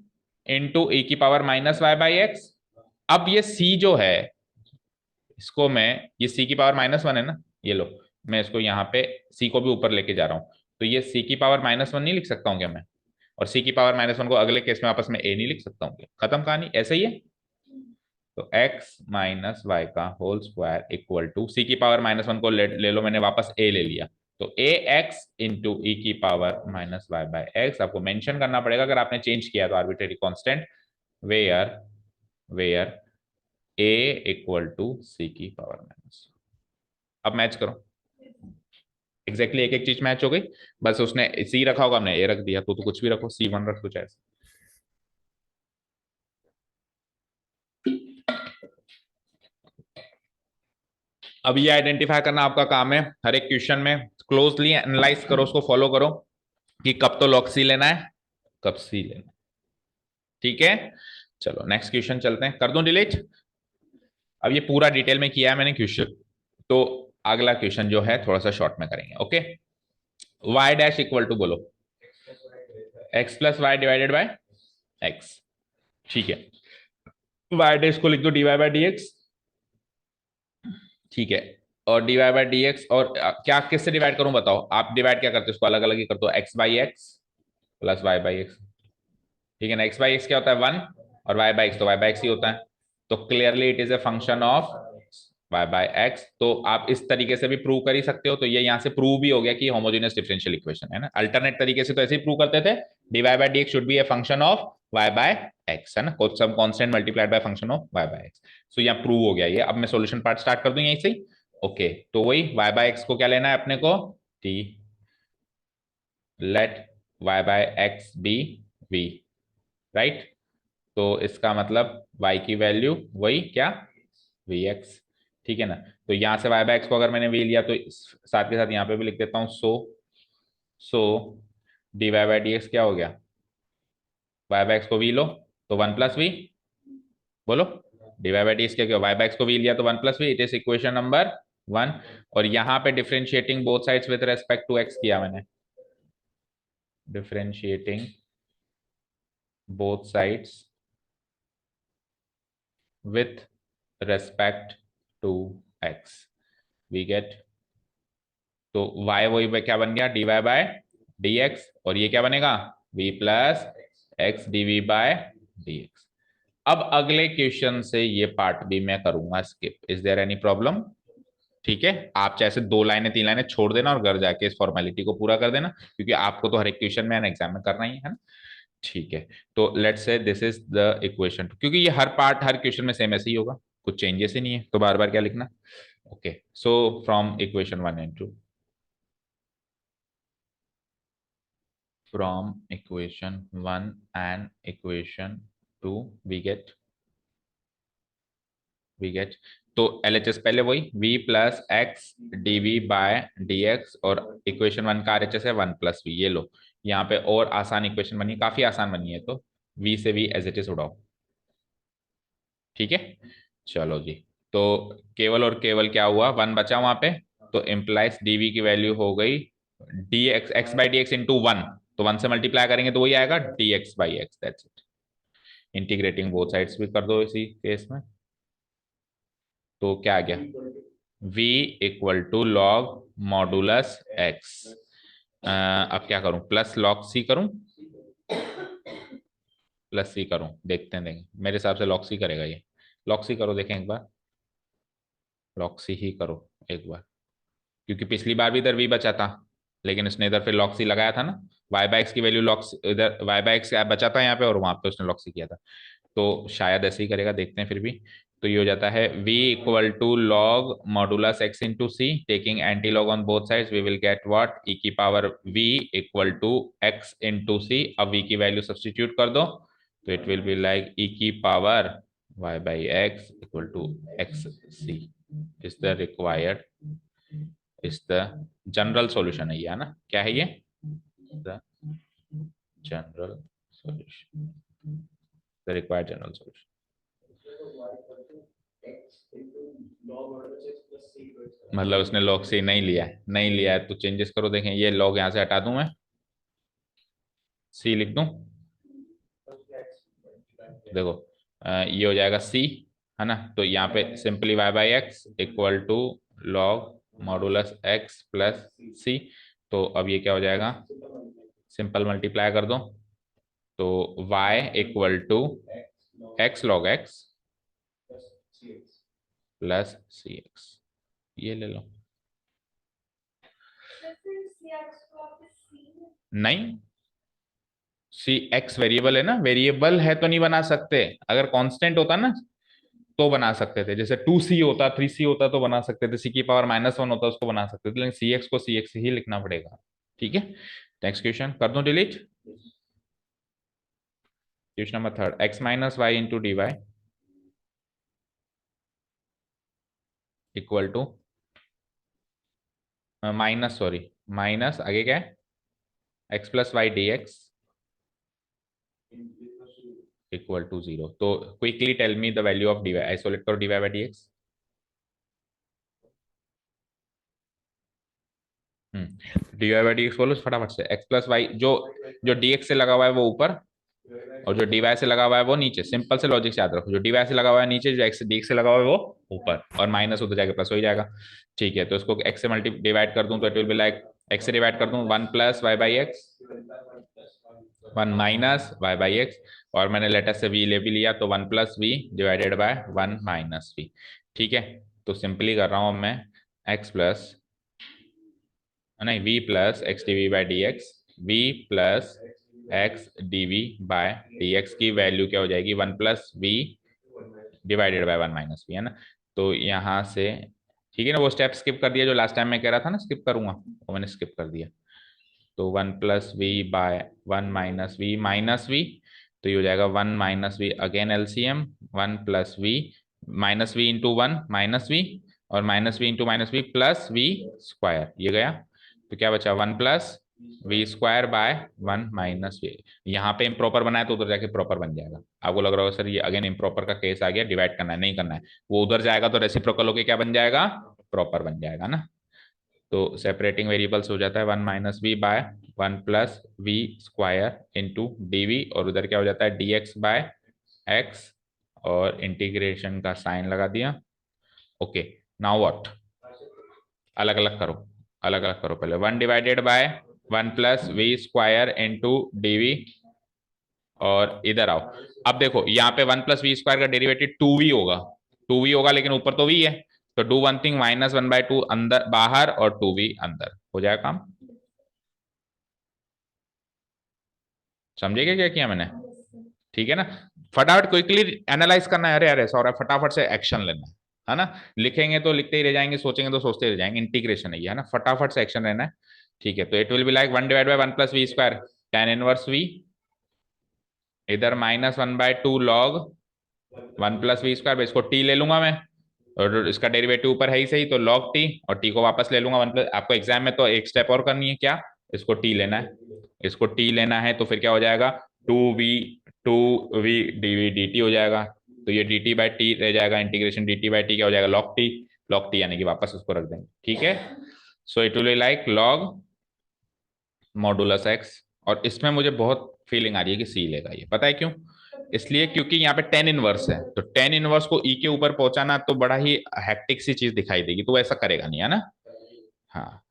into e की power minus y by x. अब ये सी जो है, इसको मैं, ये सी की पावर -1 है ना, ये लो, मैं इसको यहाँ पे सी को भी ऊपर लेके जा रहा हूँ, तो ये सी की पावर -1 नहीं लिख सकता हूँ क्या मैं? और सी की पावर -1 को अगले केस में आपस में ए नहीं लिख सकता हूँ क्या? खत्म कहानी, ऐसे ही है। तो x माइनस वाई का whole square equal to c की पावर -1 को ले लो, मैंने वापस a ले लिया, तो ए एक्स इंटू ई की पावर -y बाय एक्स। आपको मेंशन करना पड़ेगा अगर आपने चेंज किया तो arbitrary constant, where where a equal to c की पावर माइनस। अब मैच करो, एग्जैक्टली एक एक चीज मैच हो गई। बस उसने सी रखा होगा, हमने ए रख दिया, तो कुछ भी रखो, C1 रख कुछ ऐसे। अब ये आइडेंटिफाई करना आपका काम है, हर एक क्वेश्चन में क्लोजली एनालाइज करो, उसको फॉलो करो कि कब तो लॉग सी लेना है, कब सी लेना है। ठीक है, चलो नेक्स्ट क्वेश्चन चलते हैं, कर दूं डिलीट। अब ये पूरा डिटेल में किया है मैंने क्वेश्चन, तो अगला क्वेश्चन जो है थोड़ा सा शॉर्ट में करेंगे। Okay, y dash equal to बोलो x plus y divided by x। ठीक है, y डैश को लिख दो dy बाय dx। ठीक है, और dy बाय dx, और क्या किससे डिवाइड करूं बताओ? आप डिवाइड क्या करते हो, उसको अलग अलग ही कर दो, x by x plus y by x. ठीक है ना, x बाई एक्स क्या होता है 1, और y बाई एक्स तो y बाई एक्स ही होता है, तो clearly it is a function of y by x. तो आप इस तरीके से भी प्रूव कर ही सकते हो, तो ये यहाँ से प्रूव भी हो गया कि होमोजेनियस डिफरेंशियल इक्वेशन है ना। अल्टरनेट तरीके से तो ऐसे ही प्रूव करते थे, dy by dx should be a function of y by x, है ना, some constant multiplied by function of y by x. So यहाँ प्रूव हो गया ये। अब मैं सॉल्यूशन पार्ट स्टार्ट कर दूं यहीं से। ओके, तो वही y बाय एक्स को क्या लेना है अपने को, t let y by x be v, right. तो इसका मतलब y की वैल्यू वही क्या, vx। ठीक है ना, तो यहां से y बाय एक्स को अगर मैंने v लिया तो साथ के साथ यहाँ पे भी लिख देता हूँ, सो dy बाय dx क्या हो गया, y बाय एक्स को v लो तो 1 प्लस वी, बोलो dy बाय dx क्या, y बाय एक्स को v लिया तो 1 plus v, it is equation number 1। और यहाँ पे differentiating both sides with respect to x किया मैंने, differentiating both sides with respect to x, we get, तो y वही क्या बन गया, dy बाय dx, और ये क्या बनेगा, v plus x d by dx। अब अगले क्वेश्चन से ये पार्ट भी मैं करूंगा skip, is there any problem? ठीक है, आप चाहे से 2 लाइनें 3 लाइनें छोड़ देना और घर जाके इस फॉर्मेलिटी को पूरा कर देना, क्योंकि आपको तो हर एक क्वेश्चन में एग्जाम में करना ही है ना। ठीक है, तो let's say this is the equation, क्योंकि ये हर पार्ट हर क्वेश्चन में सेम ऐसे ही होगा, कुछ चेंजेस ही नहीं है, तो बार बार क्या लिखना। Okay, so from equation 1 and 2, from equation 1 and equation 2 we get, तो LHS पहले वही v plus x d by d x, और इक्वेशन 1 का RHS है 1 प्लस वी। ये लो, यहाँ पे और आसान इक्वेशन बनी, काफी आसान बनी है, तो v से v एज इट इज उड़ाओ। ठीक है, चलो जी, तो केवल और केवल क्या हुआ, 1 बचा वहां पे, तो इम्प्लाइज dv की वैल्यू हो गई dx, x by d x into 1, तो 1 से मल्टीप्लाई करेंगे तो वही आएगा dx by x, that's it. Integrating both sides भी कर दो इसी केस में, तो क्या आ गया, v equal to log modulus x। अब क्या करूं, प्लस लॉग सी करूं, प्लस सी करूं, देखते हैं, देखें मेरे हिसाब से लॉग सी करेगा ये। लॉग सी करो, देखें एक बार, लॉग सी ही करो एक बार, क्योंकि पिछली बार भी इधर v बचा था, लेकिन उसने इधर फिर लॉग सी लगाया था ना, y बाय एक्स की वैल्यू लॉग, इधर y बाय एक्स बचा था यहाँ पे, और वहां पे उसने लॉग सी किया था, तो शायद ऐसे ही करेगा, देखते हैं फिर भी। तो ये हो जाता है v equal to log modulus x into c, taking anti log on both sides, we will get what, e की power v equal to x into c. अब v की वैल्यू सब्सटीट्यूट कर दो, तो it will be like e की power y by x equal to x c is the required, is the general solution है ये, है ना, क्या है ये, the general solution, the required general solution. मतलब उसने log c नहीं लिया है, नहीं लिया है तो चेंजेस करो, देखें ये log यहाँ से हटा दूं मैं, c लिख दूं, देखो ये हो जाएगा c, है ना। तो यहाँ पे simply y by x equal to log modulus x plus c। तो अब ये क्या हो जाएगा, सिंपल मल्टीप्लाई कर दो, तो y equal to x log x plus c x, ये ले लो। नहीं, सी एक्स वेरिएबल है ना, वेरिएबल है तो नहीं बना सकते, अगर कांस्टेंट होता ना तो बना सकते थे, जैसे 2c होता 3c होता तो बना सकते थे, सी की पावर -1 होता उसको बना सकते थे, लेकिन सी एक्स को सी एक्स ही लिखना पड़ेगा। ठीक है, नेक्स्ट क्वेश्चन कर दो delete. Question number third, x minus y into d y equal to minus, sorry minus आगे क्या है, x plus y d x equal to 0। तो quickly tell me the value of d y, isolate करो d y by d x. D y by d x बोलो फटाफट से, x plus Y, जो जो डी एक्स से लगा हुआ है वो ऊपर, और जो डी वाई से लगा हुआ है वो नीचे, सिंपल से लॉजिक से याद रखो, जो डी वाई से लगा हुआ है नीचे, जो एक्स डी एक्स से लगा हुआ है वो ऊपर, और माइनस उधर जाके प्लस हो ही जाएगा। ठीक है, तो इसको एक्स से मल्टी डिवाइड कर दूं तो it will be like, x से डिवाइड कर दूं 1 plus y by x, 1 minus y by x, और मैंने लेटर से वी ले भी लिया तो 1 plus v divided by 1 minus v. ठीक है, तो सिंपली कर रहा हूं मैं, एक्स प्लस, नहीं v plus x d v by d x, v plus x d v by d x की वैल्यू क्या हो जाएगी, 1 plus v divided by 1 minus v, है ना। तो यहाँ से ठीक है ना, वो स्टेप स्किप कर दिया जो लास्ट टाइम मैं कह रहा था ना स्किप करूंगा, वो मैंने स्किप कर दिया। तो 1 plus v by 1 minus v, तो ये हो जाएगा 1 minus v, again LCM 1 plus v, minus v into 1 minus v, और minus v into minus v plus v square, ये गया। तो क्या बचा, 1 plus v square by 1 minus v. यहाँ पे इम्प्रॉपर बनाया तो उधर जाके प्रॉपर बन जाएगा। आपको लग रहा होगा सर ये अगेन इम्प्रॉपर का केस आ गया, डिवाइड करना है, नहीं करना है, वो उधर जाएगा तो रेसिप्रोकल होके क्या बन जाएगा, प्रॉपर बन जाएगा ना। तो सेपरेटिंग वेरिएबल्स हो जाता है 1 minus v by 1 plus v square into d v, और उधर क्या हो जाता है डी एक्स बाय एक्स, और इंटीग्रेशन का साइन लगा दिया। ओके, नाउ व्हाट, अलग अलग करो, अलग अलग करो, पहले 1 divided by 1 plus v square into d v, और इधर आओ। अब देखो यहाँ पे 1 प्लस वी स्क्वायर का डेरिवेटिव 2v होगा, 2v होगा, लेकिन ऊपर तो v है, तो डू वन थिंग, -1/2 अंदर बाहर और 2v अंदर, हो जाएगा काम। समझेगा क्या किया मैंने, ठीक है ना। फटाफट क्विकली एनालाइज करना है, अरे अरे सॉरी, फटाफट से एक्शन लेना है ना। लिखेंगे तो लिखते ही रह जाएंगे, सोचेंगे तो सोचते ही रह जाएंगे, इंटीग्रेशन है ये, है ना, फटाफट से एक्शन लेना है। ठीक है, तो it will be like 1 divide by 1 plus v square tan inverse v, इधर -1/2 लॉग 1 प्लस वी स्क्वायर, इसको टी ले लूंगा मैं, और इसका डेरिवेटिव ऊपर है ही सही, तो लॉग टी, और टी को वापस ले लूंगा 1 प्लस, आपको एग्जाम में तो एक स्टेप और करनी है क्या, इसको टी लेना है, इसको टी लेना है, तो फिर क्या हो जाएगा 2v डी टी हो जाएगा, तो ये डी टी बाई टी रह जाएगा, integration D T by T क्या हो जाएगा लॉग टी यानी कि वापस उसको रख देंगे। ठीक है, so it will be like log modulus x, और इसमें मुझे बहुत फीलिंग आ रही है कि सी लेगा ये, पता है क्यों, इसलिए क्योंकि यहाँ पे टेन इनवर्स है, तो टेन इनवर्स को ई के ऊपर पहुंचाना तो बड़ा ही हैक्टिक सी चीज दिखाई देगी, तो ऐसा करेगा नहीं, है ना। हाँ,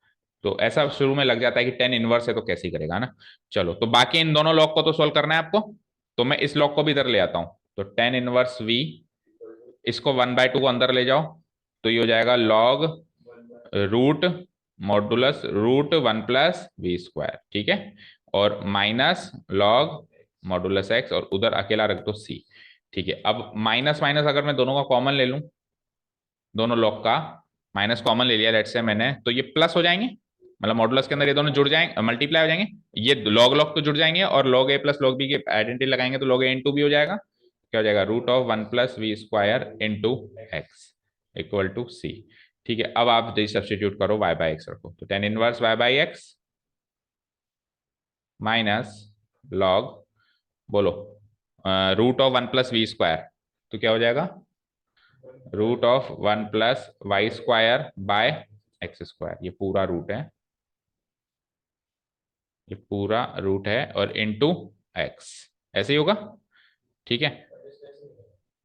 तो ऐसा शुरू में लग जाता है कि टेन इनवर्स है तो कैसे ही करेगा ना। चलो, तो बाकी इन दोनों लॉग को तो सोल्व करना है आपको, तो मैं इस लॉग को भी इधर ले आता हूं, तो टेन इनवर्स वी, इसको 1/2 को अंदर ले जाओ, तो ये हो जाएगा log root modulus root 1 plus v square, ठीक है, और माइनस लॉग मॉडुलस एक्स, और उधर अकेला रख दो सी। ठीक है, अब माइनस माइनस अगर मैं दोनों का कॉमन ले लूं, दोनों लॉग का माइनस कॉमन ले लिया लेट्स से मैंने, तो ये प्लस हो जाएंगे, मतलब मॉडुलस के अंदर ये दोनों जुड़ जाएंगे, मल्टीप्लाई हो जाएंगे, ये लॉग लॉग तो जुड़ जाएंगे, और log a plus log B के आइडेंटिटी लगाएंगे तो लॉग ए इंटू बी हो जाएगा, क्या हो जाएगा root of 1 plus v square into x equal to c. ठीक है, अब आप सब्सटीट्यूट करो, y बाई एक्स रखो, तो tan inverse y by x minus log, बोलो root of 1 plus v square, तो क्या हो जाएगा root of 1 plus y square by x square, ये पूरा रूट है, ये पूरा रूट है, और इनटू एक्स, ऐसे ही होगा। ठीक है,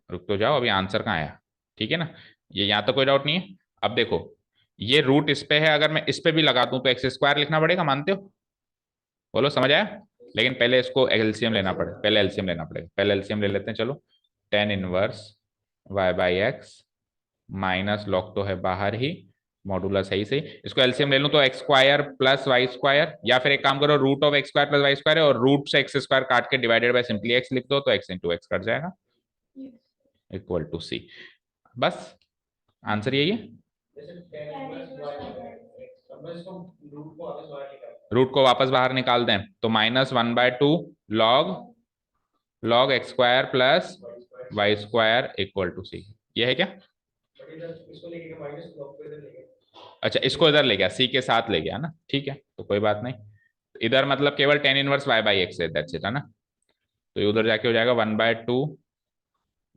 रुक तो जाओ, अभी आंसर कहाँ आया। ठीक है ना, ये यहाँ तो कोई डाउट नहीं है। अब देखो, ये रूट इस पे है, अगर मैं इस पे भी लगा दूं तो एक्स स्क्वायर लिखना पड़ेगा, मानते हो? बोलो, समझ आया? लेकिन पहले इसको एलसीएम लेना पड़ेगा, पहले एलसीएम लेना पड़ेगा, पहले एलसीएम ले लेते हैं, चलो। Tan inverse y by x minus log तो है बाहर ही, मॉडुलस है ही सही, इसको एलसीएम ले लूं तो x square plus y square, या फिर एक काम करो, root of x square plus y square है और रूट से एक्स स्क्वायर काट के डिवाइडेड बाय सिंपली एक्स लिख दो, तो एक्स इंटू एक्स कट जाएगा, इक्वल टू सी। बस आंसर यही है। रूट को वापस बाहर निकाल दें तो -1/2 log log x square plus y square equal to c, ये है क्या? अच्छा, इसको इधर ले गया, सी के साथ ले गया ना, ठीक है, तो कोई बात नहीं। इधर मतलब केवल tan inverse y by x है, दैट्स इट, है ना। तो ये उधर जाके हो जाएगा 1/2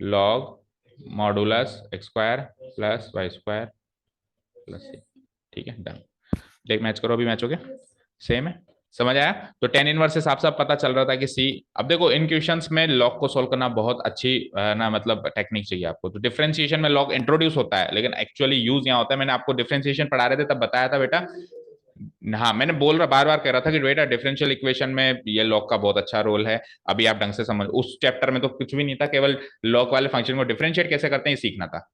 log modulus x square plus y square plus c. ठीक है, डन। देख, मैच करो, अभी मैच हो गया, सेम है, समझ आया? तो टेन इनवर्स से साफ साफ पता चल रहा था कि सी। अब देखो, इन क्वेश्चंस में लॉग को सोल्व करना बहुत अच्छी ना, मतलब टेक्निक चाहिए आपको। तो डिफरेंशिएशन में लॉग इंट्रोड्यूस होता है, लेकिन एक्चुअली यूज यहाँ होता है। मैंने आपको डिफरेंशिएशन पढ़ा रहे थे तब बताया था बेटा, हाँ, मैंने बोल रहा, बार बार कह रहा था कि बेटा डिफरेंशियल इक्वेशन में ये लॉग का बहुत अच्छा रोल है। अभी आप ढंग से समझ, उस चैप्टर में तो कुछ भी नहीं था, केवल लॉग वाले फंक्शन को डिफरेंशिएट कैसे करते हैं ये सीखना था,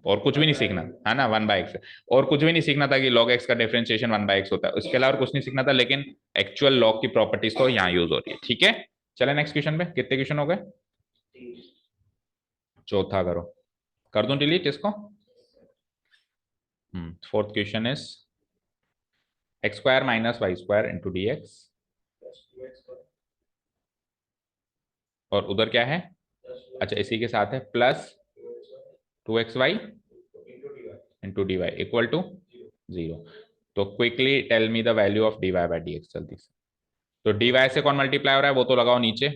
और कुछ भी नहीं सीखना, है ना, 1/x। और कुछ भी नहीं सीखना था कि log x का डिफरेंशिएशन 1/x होता है, उसके अलावा कुछ नहीं सीखना था, लेकिन एक्चुअल लॉग की प्रॉपर्टीज तो यहाँ यूज हो रही है। ठीक है, चले नेक्स्ट क्वेश्चन पे। कितने क्वेश्चन हो गए? चौथा करो, कर दूं डिलीट इसको। Fourth question is x square minus y square into d x, और उधर क्या है? अच्छा, इसी के साथ है plus 2xy into d y equal to 0। तो quickly tell me the value of d y by d x, जल्दी से। तो डी वाई से कौन मल्टीप्लाई हो रहा है वो तो लगाओ नीचे,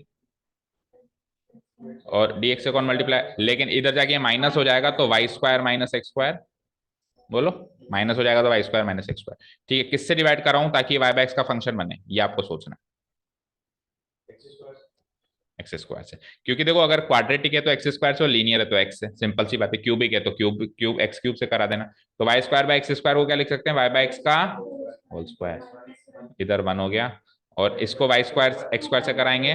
और डी एक्स से कौन मल्टीप्लाई, लेकिन इधर जाके माइनस हो जाएगा तो y square minus x square, बोलो, माइनस हो जाएगा तो y square minus x square. ठीक है, किससे डिवाइड कर रहा हूं ताकि वाई बाई एक्स का फंक्शन बने, ये आपको सोचना है। एक्स स्क्वायर से, क्योंकि देखो अगर क्वाड्रेटिक है तो एक्स स्क्वायर से, और लीनियर है तो एक्स से, सिंपल सी बात है। क्यूबिक है तो क्यूब क्यूब एक्स क्यूब से करा देना। तो y square by x square को क्या लिख सकते हैं? वाई बाई एक्स का होल स्क्वायर, इधर 1 हो गया, और इसको वाई स्क्वायर एक्स स्क्वायर से कराएंगे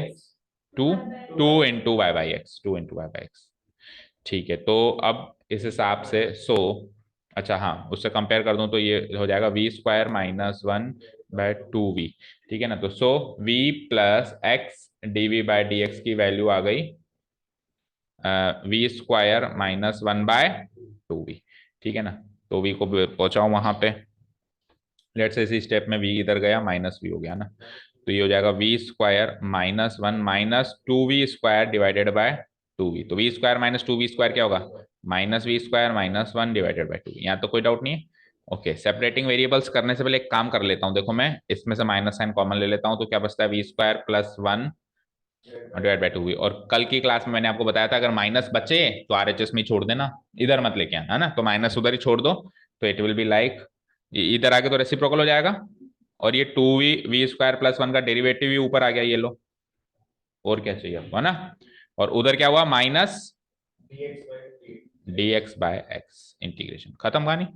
2, 2 into y by x, 2 into y by x. ठीक है, तो अब इस हिसाब से अच्छा हाँ, उससे कंपेयर कर दूं तो ये हो जाएगा वी स्क्वायर -1/2v। ठीक है ना, तो v plus x d v by d x की वैल्यू आ गई वी स्क्वायर -1/2v। ठीक है ना, तो v को पहुंचाऊं वहां पे, लेट से इसी स्टेप में v इधर गया, माइनस v हो गया ना, तो ये हो जाएगा v square -1 minus 2v square divided by 2v। तो v square minus 2v square क्या होगा? -v square -1 divided by 2v। यहाँ तो कोई डाउट नहीं है। ओके, सेपरेटिंग वेरिएबल्स करने से पहले एक काम कर लेता हूँ, देखो मैं इसमें से माइनस साइन कॉमन ले लेता हूँ, तो क्या बचता है? V square plus 1 divide by 2v। और कल की क्लास में मैंने आपको बताया था, अगर माइनस बचे तो आरएचएस में छोड़ देना, इधर मत लेके आना, है ना, तो माइनस उधर ही छोड़ दो, तो इट विल बी लाइक, इधर आके तो रेसिप्रोकल हो जाएगा, और ये 2v वी स्क्वायर प्लस 1 का डेरिवेटिव भी ऊपर आ गया, ये लो, और क्या चाहिए आपको, है ना। और उधर क्या हुआ? Minus dx by x, integration खत्म, कहानी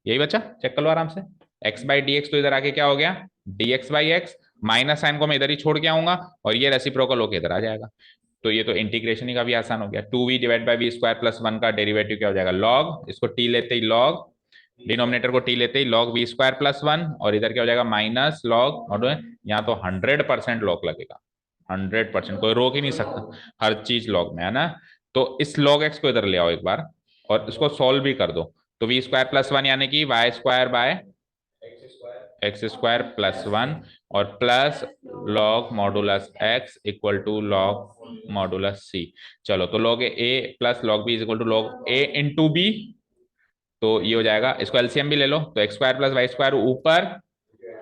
यही बचा। चेक कर लो आराम से, x बाई डी एक्स, तो इधर आके क्या हो गया? dx by x, minus sign को मैं इधर ही छोड़ के आऊंगा, और ये रेसिप्रोकल होके इधर आ जाएगा, तो ये तो इंटीग्रेशन ही का भी आसान हो गया। 2v divide by v square plus 1 का डेरिवेटिव क्या हो जाएगा? लॉग, इसको t लेते ही लॉग, डिनोमिनेटर को t लेते ही लॉग वी स्क्वायर प्लस 1, और इधर क्या हो जाएगा? माइनस लॉग, और यहाँ तो 100% लॉग लगेगा, 100%, कोई रोक ही नहीं सकता, हर चीज लॉग में, है ना। तो इस लॉग एक्स को इधर ले आओ एक बार, और इसको सॉल्व भी कर दो, तो वी स्क्वायर प्लस 1 यानी कि y square by x square plus 1, और plus log modulus x equal to log modulus c. चलो, तो log a plus log b is equal to log a into b, तो ये हो जाएगा, इसको एलसीएम भी ले लो, तो x square plus y square ऊपर,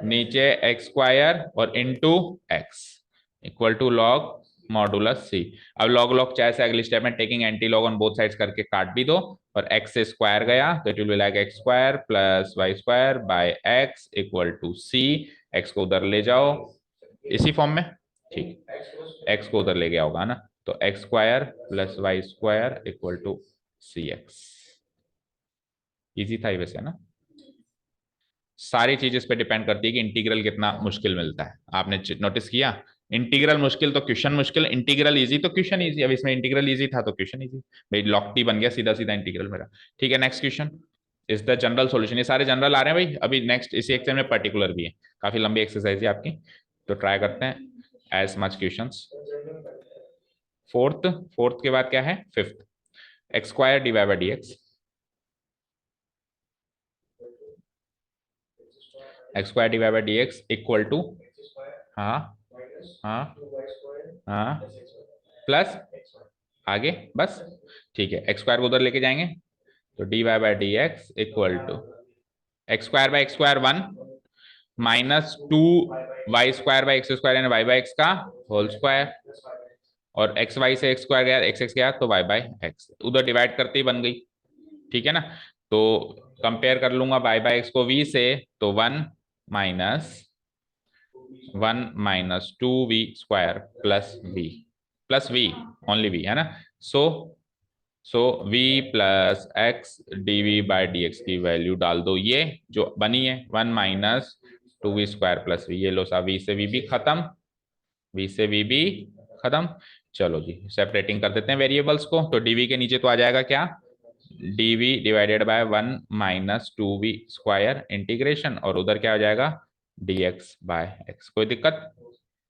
नीचे एक्स स्क्वायर और into x equal to log modulus c. अब लॉग लॉग चाहे से अगली स्टेप में taking anti log on both sides करके काट भी दो, और एक्स से स्क्वायर गया तो it will be like x square plus y square by x equal to c. X को उधर ले जाओ इसी फॉर्म में, ठीक, एक्स को उधर ले गया होगा ना, तो x square plus y square equal to c x. Easy था ही वैसे ना। सारी चीज इस पे डिपेंड करती है कि इंटीग्रल कितना मुश्किल मिलता है। आपने नोटिस किया, इंटीग्रल मुश्किल तो क्वेश्चन मुश्किल, इंटीग्रल इजी तो क्वेश्चन इजी। अब इसमें इंटीग्रल इजी था तो क्वेश्चन इजी, भाई लॉग टी बन गया सीधा सीधा इंटीग्रल मेरा। ठीक है, next question is the general solution. ये सारे जनरल आ रहे हैं भाई। अभी नेक्स्ट इसी एक्सरसाइज में पर्टिकुलर भी है, काफी लंबी एक्सरसाइज है आपकी, तो ट्राई करते हैं as much questions. Fourth, fourth के बाद क्या है, fifth. X square divide by d x, x square divide by d x equal to, हाँ हाँ हाँ, प्लस आगे बस, ठीक है, एक्स स्क्वायर को उधर लेके जाएंगे तो d y by d x equal to x square by x square 1 minus 2 y square by x square यानी वाई बाई एक्स का होल स्क्वायर, और एक्स वाई से एक्स स्क्वायर गया, एक्स एक्स गया तो वाई बाई एक्स, उधर divide करते ही बन गई। ठीक है ना, तो कंपेयर कर लूंगा वाई बाई एक्स को वी से, तो 1 minus 2 v square plus v only v है ना। So so v plus x d v by d x की वैल्यू डाल दो, ये जो बनी है 1 minus 2 v square plus v, ये लो सा वी से वी भी खत्म, वी से वी भी खत्म। चलो जी सेपरेटिंग कर देते हैं वेरिएबल्स को, तो डीवी के नीचे तो आ जाएगा क्या, dv divided by 1 minus 2 v square integration, और उधर क्या हो जाएगा डी एक्स बाय एक्स। कोई दिक्कत,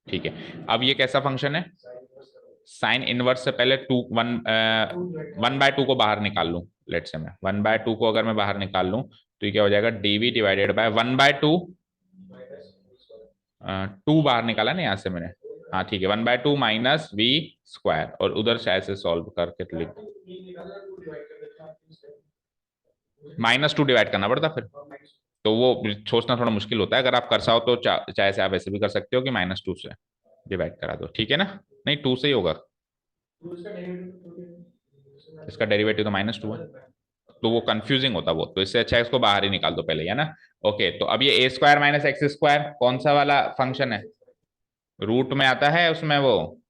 ठीक है। अब ये कैसा फंक्शन है, साइन इनवर्स से पहले 1/2 को बाहर निकाल लूं, लेट से मैं 1/2 को अगर मैं बाहर निकाल लूं तो ये क्या हो जाएगा, डीवी डिवाइडेड बाय 1/2, 2 बाहर निकाला ना यहाँ से मैंने, हाँ ठीक है, 1/2 माइनस वी स्क्वायर, और उधर शायद से सॉल्व करके लिख, -2 डिवाइड करना पड़ता फिर, तो वो सोचना थोड़ा मुश्किल होता है। अगर आप कर साओ तो चाहे से आप ऐसे भी कर सकते हो कि -2 से डिवाइड करा दो, ठीक है ना, नहीं 2 से ही होगा, इसका डेरिवेटिव तो -2 है, तो वो कंफ्यूजिंग होता वो, तो इससे अच्छा है इसको बाहर ही निकाल दो पहले, है ना। ओके, तो अब ये ए स्क्वायर माइनस एक्स स्क्वायर कौन सा वाला फंक्शन है, रूट में आता है उसमें, वो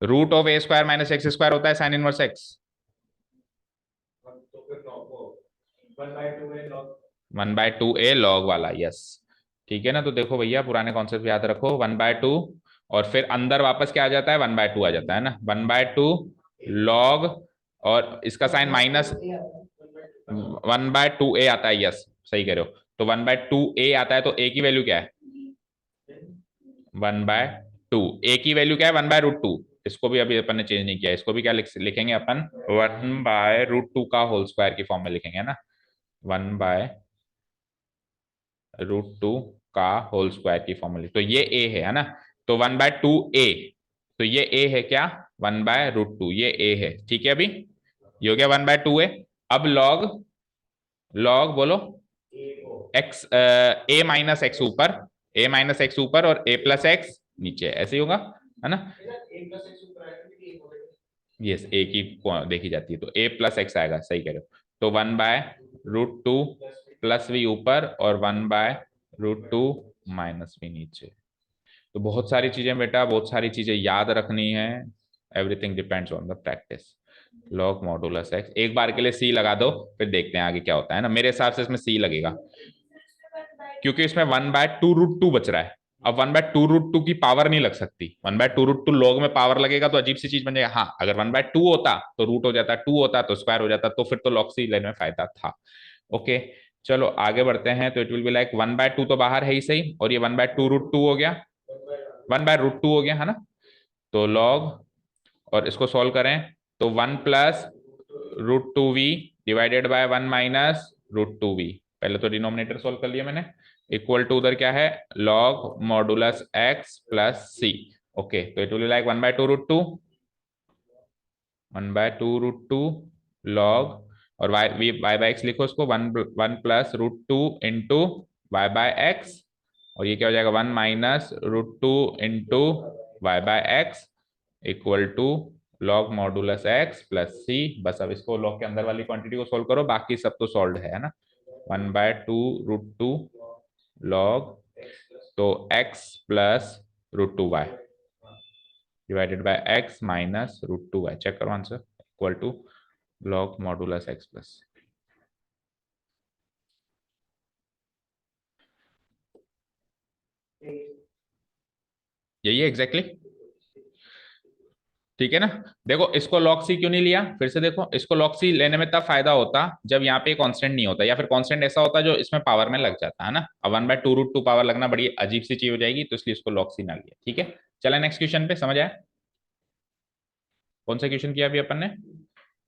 root of a square minus x square होता है sine inverse x, 1/2 a log वाला, यस। ठीक है ना, तो देखो भैया पुराने कॉन्सेप्ट याद रखो, 1/2 और फिर अंदर वापस क्या आ जाता है, 1/2 आ जाता है ना, 1/2 लॉग, और इसका साइन माइनस 1/2 ए आता है, यस सही कह रहे हो, तो 1/2 ए आता है, तो ए की वैल्यू क्या है 1/2, ए की वैल्यू क्या है 1/√2, इसको भी अभी अपन ने चेंज नहीं किया, इसको भी क्या लिखेंगे अपन 1/√2 का होल स्क्वायर की फॉर्म में लिखेंगे ना, 1/√2 का होल स्क्वायर की फॉर्म में, तो ये ए है ना, तो 1/2 ए, तो ये ए है क्या 1/√2, ये ए है, ठीक है। अभी ये हो गया 1/2 ए, अब लॉग, लॉग बोलो एक्स, ए माइनस एक्स ऊपर, ए माइनस एक्स ऊपर और ए प्लस एक्स नीचे, ऐसे ही होगा है ना, यस ए की देखी जाती है तो ए प्लस एक्स आएगा, सही कह रहे हो, तो 1/√2 प्लस वी ऊपर और 1/√2 माइनस वी नीचे। तो बहुत सारी चीजें बेटा, बहुत सारी चीजें याद रखनी है, everything depends on the practice. Log modulus x, एक बार के लिए सी लगा दो, फिर देखते हैं आगे क्या होता है ना, मेरे हिसाब से इसमें सी लगेगा, क्योंकि इसमें 1/2√2 बच रहा है। अब 1/2√2 की पावर नहीं लग सकती, 1/2√2 लॉग में पावर लगेगा तो अजीब सी चीज बन जाएगा, हाँ अगर 1/2 होता तो रूट हो जाता, 2 होता तो स्क्वायर हो जाता, तो फिर तो लॉग सी लेने में फायदा था। ओके, चलो आगे बढ़ते हैं, तो इट विल बी लाइक 1/2 तो बाहर है ही सही, और ये 1/2√2 हो गया, 1/√2 हो गया है ना, तो लॉग, और इसको सॉल्व करें तो 1 + √2v डिवाइडेड बाय 1 - √2v, पहले तो डिनोमिनेटर सॉल्व कर लिया मैंने, इक्वल टू उधर क्या है लॉग मॉडुलस एक्स प्लस सी। ओके, तो इट विल लाइक 1/2√2 लॉग, और वाई बाय एक्स लिखो उसको, 1 + √2 इंटू वाई बाय एक्स, और ये क्या हो जाएगा 1 - √2 into y by x equal to log modulus x plus c. बस अब इसको लॉग के अंदर वाली क्वांटिटी को सोल्व करो, बाकी सब तो सॉल्व है ना। 1/2 √2 लॉग तो x plus √2y divided by x minus √2y। Check करो answer equal to log modulus x plus. यही है एग्जैक्टली ठीक है ना। देखो इसको log c क्यों नहीं लिया, फिर से देखो, इसको log c लेने में तब फायदा होता जब यहाँ पे कांस्टेंट नहीं होता, या फिर कांस्टेंट ऐसा होता जो इसमें पावर में लग जाता है ना। अब 1/2 √2 पावर लगना बड़ी अजीब सी चीज हो जाएगी, तो इसलिए इसको log c ना लिया। ठीक है, चला नेक्स्ट क्वेश्चन पे, समझ आया। कौन सा क्वेश्चन किया अभी अपन ने,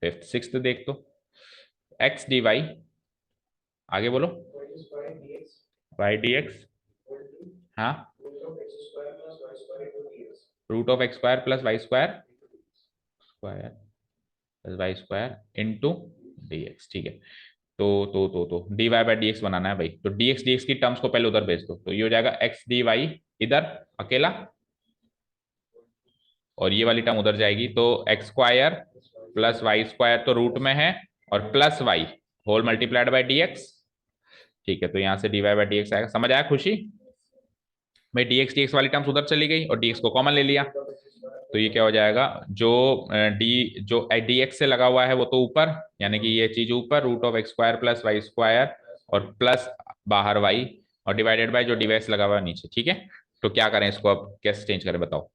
फिफ्थ सिक्स्थ देख तो। x dy, आगे बोलो, y dx, हाँ, √(x²+ y²) plus y square into dx। ठीक है, तो dy बाय dx बनाना है भाई, तो dx की टर्म्स को पहले उधर भेज दो, तो ये हो जाएगा x dy इधर अकेला, और ये वाली टर्म उधर जाएगी, तो x² प्लस y² तो रूट में है, और plus y whole multiplied by dx। ठीक है, तो यहां से dy बाय dx आएगा। समझ आया खुशी भाई, dx वाली टर्म्स उधर चली गई और dx को कॉमन ले लिया, तो ये क्या हो जाएगा, जो जो dx से लगा हुआ है वो तो ऊपर, यानी कि ये चीज ऊपर √(x² + y², और प्लस बाहर y, और डिवाइडेड बाय जो डिवाइस लगा हुआ है नीचे। ठीक है, तो क्या करें इसको, अब कैसे चेंज करें बताओ।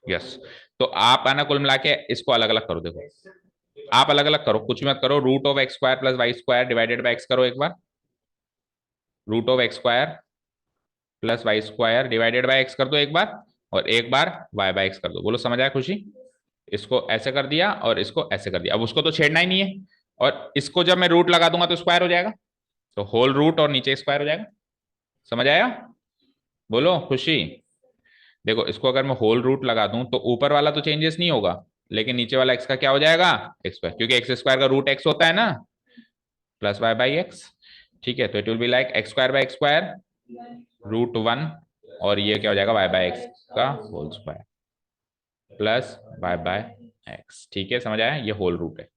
यस, तो आप आना कुल मिला के इसको अलग अलग करो। देखो आप अलग अलग करो, कुछ मत करो, √(x² + y² divided by x करो एक बार, √(x² + y² divided by x कर दो एक बार, और एक बार y बाय x कर दो। बोलो समझ आया खुशी। इसको ऐसे कर दिया और इसको ऐसे कर दिया, अब उसको तो छेड़ना ही नहीं है, और इसको जब मैं रूट लगा दूंगा तो स्क्वायर हो जाएगा, तो होल रूट और नीचे स्क्वायर हो जाएगा। समझ आया, बोलो खुशी। देखो इसको अगर मैं होल रूट लगा दूं तो ऊपर वाला तो चेंजेस नहीं होगा, लेकिन नीचे वाला x का क्या हो जाएगा, x², क्योंकि x² का रूट x होता है ना, प्लस y बाई x। ठीक है, तो it will be like x² √1, और ये क्या हो जाएगा y बाय x का whole square plus y by x। ठीक है, समझ आया, ये होल रूट है,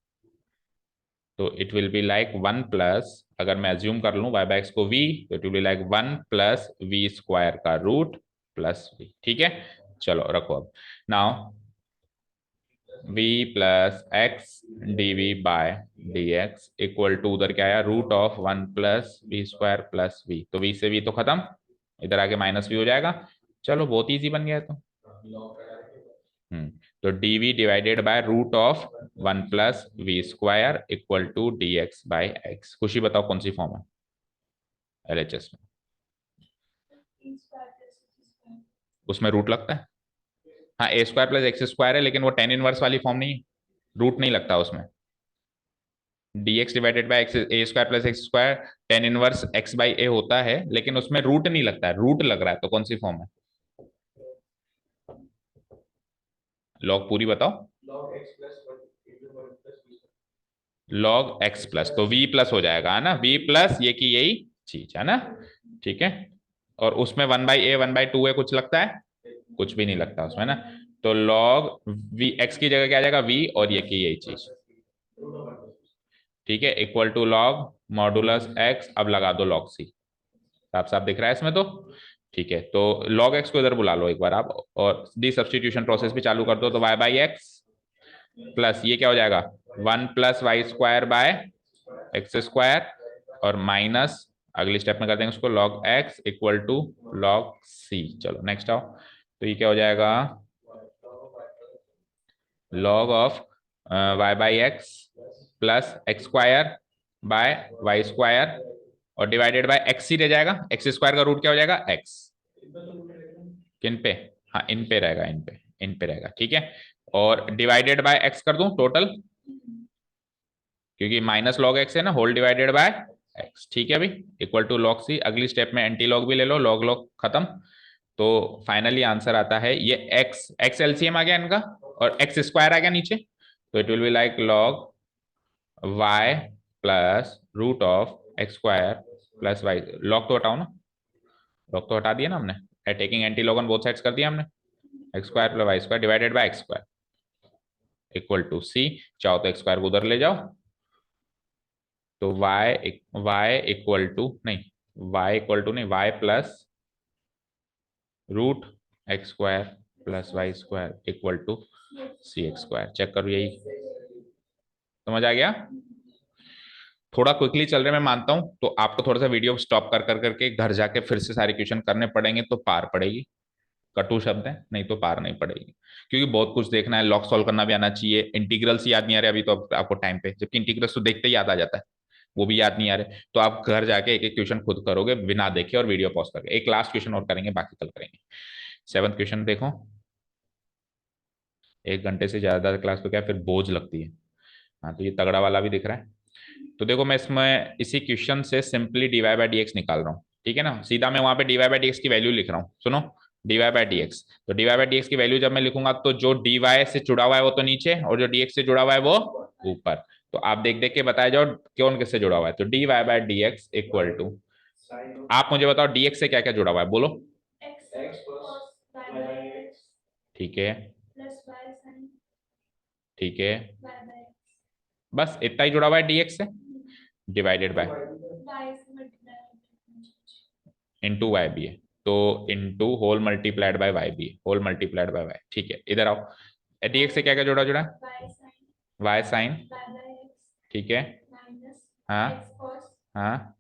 तो it will be like 1 plus, अगर मैं अज्यूम कर लूं y बाय x को v, तो it will be like 1 plus v² का रूट प्लस v। ठीक है, चलो रखो अब। Now v plus x dv by dx equal to, उधर क्या आया, √(1 + v² प्लस v, तो v से v तो खत्म, इधर आके माइनस v हो जाएगा। चलो बहुत इजी बन गया तो। तो dv divided by √(1 + v² equal to dx by x। खुशी बताओ कौन सी फॉर्म है एलएचएस में, उसमें रूट लगता है। हाँ, a² + x² है, लेकिन वो tan इनवर्स वाली फॉर्म नहीं है, रूट नहीं लगता उसमें। dx divided by a² + x² tan inverse x by a होता है, लेकिन उसमें रूट नहीं लगता है, रूट लग रहा है, तो कौन सी फॉर्म है, लॉग पूरी बताओ। लॉग x प्लस, तो v प्लस हो जाएगा है ना, v प्लस ये की यही चीज है ना। ठीक है, और उसमें 1/a 1/2 है, कुछ लगता है, कुछ भी नहीं लगता उसमें ना, तो लॉग v x की जगह क्या आ जाएगा v, और ये की यही चीज। ठीक है, equal to log modulus x, अब लगा दो लॉग c, साफ साफ दिख रहा है इसमें तो। ठीक है, तो log x को इधर बुला लो एक बार आप, और डी सब्सटीट्यूशन प्रोसेस भी चालू कर दो, तो y बाई एक्स प्लस ये क्या हो जाएगा 1 + y² बाय x², और माइनस अगली स्टेप में कर देंगे उसको log x equal to log c। चलो नेक्स्ट आओ, तो ये क्या हो जाएगा, log of y by x plus x² by y², और डिवाइडेड बाय x ही रह जाएगा, x² का रूट क्या हो जाएगा x, किन पे, हाँ इन पे रहेगा, इन पे रहेगा। ठीक है, और डिवाइडेड बाय x कर दूं टोटल, क्योंकि माइनस लॉग एक्स है ना, होल डिवाइडेड बाय एक्स। ठीक है, अभी इक्वल टू लॉग सी, अगली स्टेप में एंटी लॉग भी ले लो, लॉग लॉग खत्म, तो फाइनली आंसर आता है ये एक्स एलसीएम आ गया इनका, और x² आ गया नीचे, तो it will be like log y plus √(x² + y, log तो हटाओ ना, लॉग तो हटा दिया ना हमने, taking anti log on both sides कर दिया हमने, x square plus y square divided by x square equal to c. चाहो तो एक्स स्क्वायर को उधर ले जाओ, तो वाई इक्वल टू नहीं, y plus root x square plus y square equal to c x square. Check करो, यही समझ आ गया। थोड़ा क्विकली चल रहे मैं मानता हूं, तो आपको थोड़ा सा वीडियो स्टॉप कर कर करके घर जाके फिर से सारे क्वेश्चन करने पड़ेंगे, तो पार पड़ेगी। कटु शब्द है, नहीं तो पार नहीं पड़ेगी, क्योंकि बहुत कुछ देखना है, लॉग सॉल्व करना भी आना चाहिए, इंटीग्रल्स याद नहीं आ रहे अभी तो आपको टाइम पे, जबकि इंटीग्रल्स तो देखते ही याद आ जाता है, वो भी याद नहीं आ रहे। तो आप घर जाके एक एक क्वेश्चन खुद करोगे बिना देखे और वीडियो पॉज करके। एक लास्ट क्वेश्चन और करेंगे, बाकी कल करेंगे। 7th क्वेश्चन देखो। 1 घंटे से ज्यादा क्लास तो क्या फिर बोझ लगती है। हाँ, तो ये तगड़ा वाला भी दिख रहा है। तो देखो मैं इसमें इसी क्वेश्चन से simply d y by d x निकाल रहा हूँ, ठीक है ना। सीधा मैं वहां पे d y by d x की वैल्यू लिख रहा हूँ, सुनो। D y by d x, तो d y by d x की वैल्यू जब मैं लिखूंगा, तो जो डी वाई से जुड़ा हुआ है वो तो नीचे, और जो डी एक्स से जुड़ा हुआ है वो ऊपर। तो आप देख देख के बताया जाओ कौन किससे जुड़ा हुआ है। तो d y by d x equal to, आप मुझे बताओ डी एक्स से क्या क्या जुड़ा हुआ है, बोलो। ठीक है, ठीक है, बस इतना ही जुड़ा हुआ है डीएक्स से, डिवाइडेड बाय इनटू वाई भी है, तो into whole multiplied by y भी है, होल मल्टीप्लाइड बाय वाई। ठीक है, इधर आओ। डीएक्स से क्या क्या जुड़ा जुड़ा, वाई साइन, ठीक है, हाँ हाँ,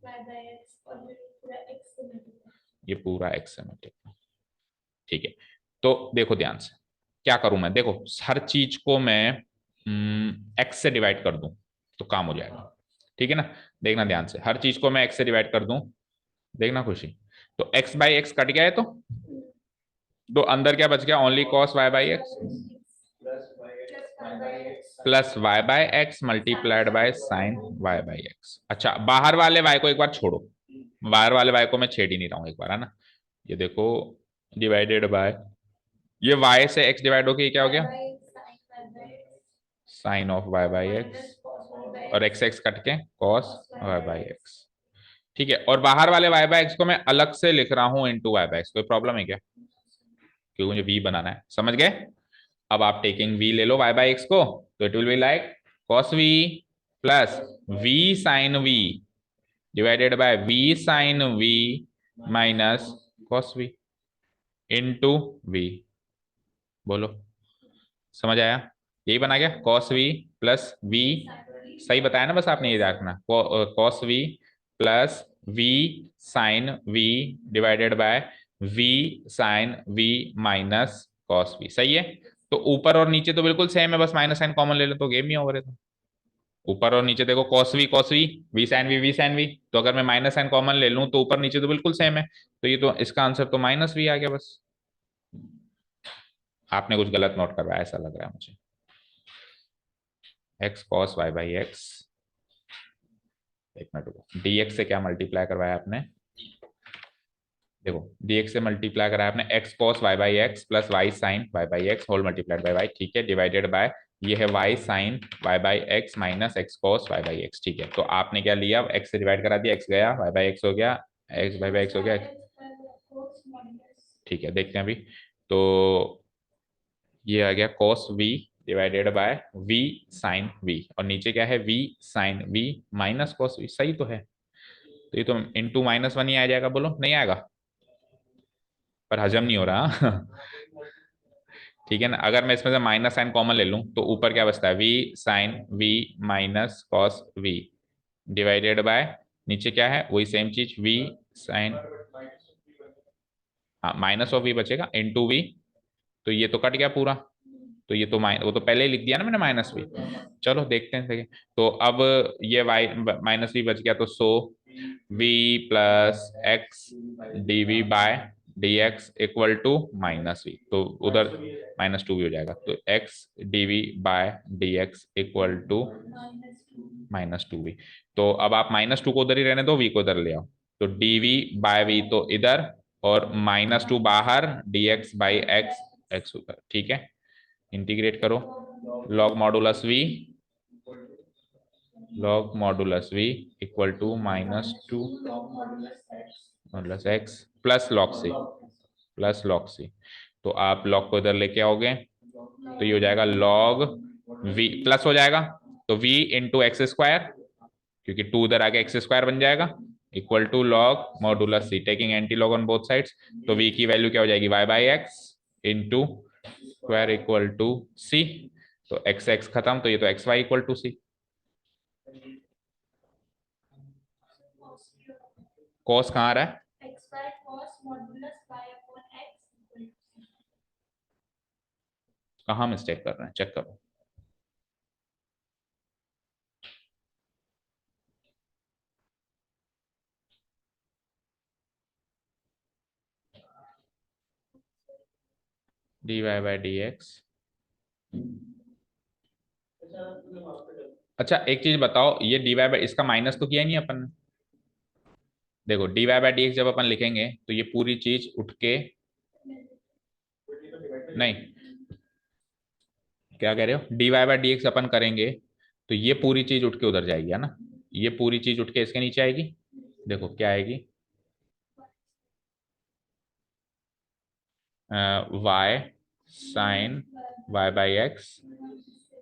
ये पूरा एक्स से मल्टीप्लाई। ठीक है, तो देखो ध्यान से, क्या करूं मैं, देखो हर चीज को मैं एक्स से डिवाइड कर दूं तो काम हो जाएगा, ठीक है ना। देखना ध्यान से, हर चीज को मैं एक्स से डिवाइड कर दूं, देखना खुशी। तो एक्स बाई एक्स कट गया है, तो अंदर क्या बच गया, only cos y by x plus y by x multiplied by sine y by x. अच्छा, बाहर वाले वाई को एक बार छोड़ो, बाहर वाले वाई को मैं छेड़ ही नहीं रहा हूं एक बार, है ना। ये देखो, डिवाइडेड बाय, ये y से x डिवाइड होके क्या हो गया, sine of y by x, और एक्स एक्स कट के कॉस y बाई एक्स। ठीक है, और बाहर वाले y बाई एक्स को मैं अलग से लिख रहा हूं इनटू y बाई एक्स। कोई प्रॉब्लम है क्या, क्योंकि मुझे v बनाना है, समझ गए। अब आप टेकिंग v ले लो y बाई एक्स को, तो it will be like cos v plus v sine v divided by v sine v minus cos v into v। बोलो, समझ आया। यही बना गया, cos v प्लस v, सही बताया ना, बस आपने ये रखना, cos v plus v sine v divided by v sine v minus cos v, सही है। तो ऊपर और नीचे तो बिल्कुल सेम है, बस माइनस साइन कॉमन ले लो तो गेम ही ओवर है। तो ऊपर और नीचे देखो, cos v v sine v v sine v, तो अगर मैं माइनस साइन कॉमन ले लूं तो ऊपर नीचे तो बिल्कुल सेम है, तो ये तो इसका आंसर तो माइनस v आ गया बस। आपने कुछ गलत नोट करवाया ऐसा लग रहा है मुझे। X cos y by x, एक मिनट रुको, dx से क्या मल्टीप्लाई करवाया आपने, देखो dx से मल्टीप्लाई कराया आपने x cos y by x plus y sine y by x whole multiplied by y, ठीक है, डिवाइडेड बाय ये है y sine y by x minus x cos y by x. ठीक है, तो आपने क्या लिया, एक्स से डिवाइड करा दिया, एक्स गया, वाई बाई एक्स हो गया, एक्स वाई बाई एक्स हो गया। ठीक है, देखते हैं अभी। तो ये आ गया cos v divided by v sine v, और नीचे क्या है, v sine v minus cos v, सही तो है। तो ये तो इंटू माइनस वन ही आ जाएगा, बोलो नहीं आएगा, पर हजम नहीं हो रहा। ठीक है ना, अगर मैं इसमें से माइनस साइन कॉमन ले लूं तो ऊपर क्या बचता है, v sine v minus cos v divided by नीचे क्या है, वही सेम चीज v साइन, हाँ माइनस ऑफ v बचेगा इंटू v, तो ये तो कट गया पूरा, तो ये तो वो तो पहले ही लिख दिया ना मैंने माइनस वी। चलो देखते हैं, देखिए तो अब ये वाई माइनस वी बच गया, तो so v plus x d v by d x equal to minus v, तो उधर माइनस टू भी हो जाएगा, तो x d v by d x equal to minus two v. तो अब आप माइनस टू को उधर ही रहने दो, वी को उधर ले आओ, तो डी वी बाय वी तो इधर, और माइनस टू बाहर, d x by x, x उधर, ठीक है। इंटीग्रेट करो, log modulus v equal to minus two modulus x plus log c, plus log c. तो आप लॉग को इधर लेके आओगे तो ये हो जाएगा लॉग वी, प्लस हो जाएगा तो वी इंटू एक्स स्क्वायर, क्योंकि टू उधर आके एक्स स्क्वायर बन जाएगा, equal to log modulus c, taking anti log on both sides. तो वी की वैल्यू क्या हो जाएगी, y by x into square equal to c. तो एक्स एक्स खत्म, तो ये तो x y equal to c. Cos कहाँ आ रहा है, कहाँ मिस्टेक कर रहे हैं, चेक करो। D y by d x. अच्छा एक चीज बताओ, ये डी वाई बाई, इसका माइनस तो किया ही नहीं अपन ने। देखो d y by d x जब अपन लिखेंगे तो ये पूरी चीज उठ के, नहीं क्या कह रहे हो, d y by d x अपन करेंगे तो ये पूरी चीज उठ के उधर जाएगी, है ना, ये पूरी चीज उठ के इसके नीचे आएगी। देखो क्या आएगी, y sine y by x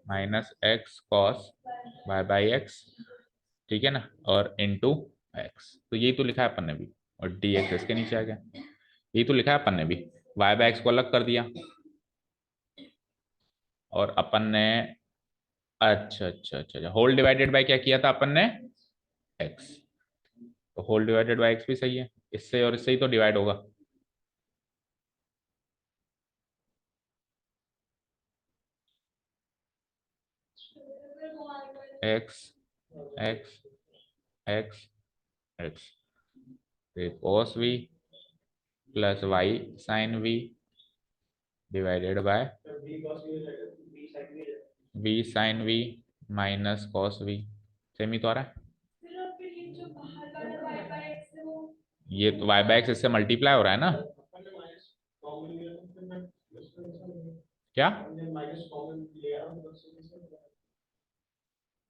minus x cos y by x, ठीक है ना, और इनटू एक्स। तो यही तो लिखा है अपन ने भी, और डी एक्स इसके नीचे आ गया, यही तो लिखा है अपन ने भी। वाई बाई एक्स को अलग कर दिया, और अपन ने, अच्छा अच्छा अच्छा अच्छा, होल डिवाइडेड बाय क्या किया था अपन ने, एक्स। तो होल डिवाइडेड बाय एक्स भी सही है, इससे और इससे ही तो डिवाइड होगा। X x x x, cos v plus y sine v divided by v sine v minus cos v. Same ही तो आ रहा है, ये तो वाई बाय एक्स इससे मल्टीप्लाई हो रहा है ना, क्या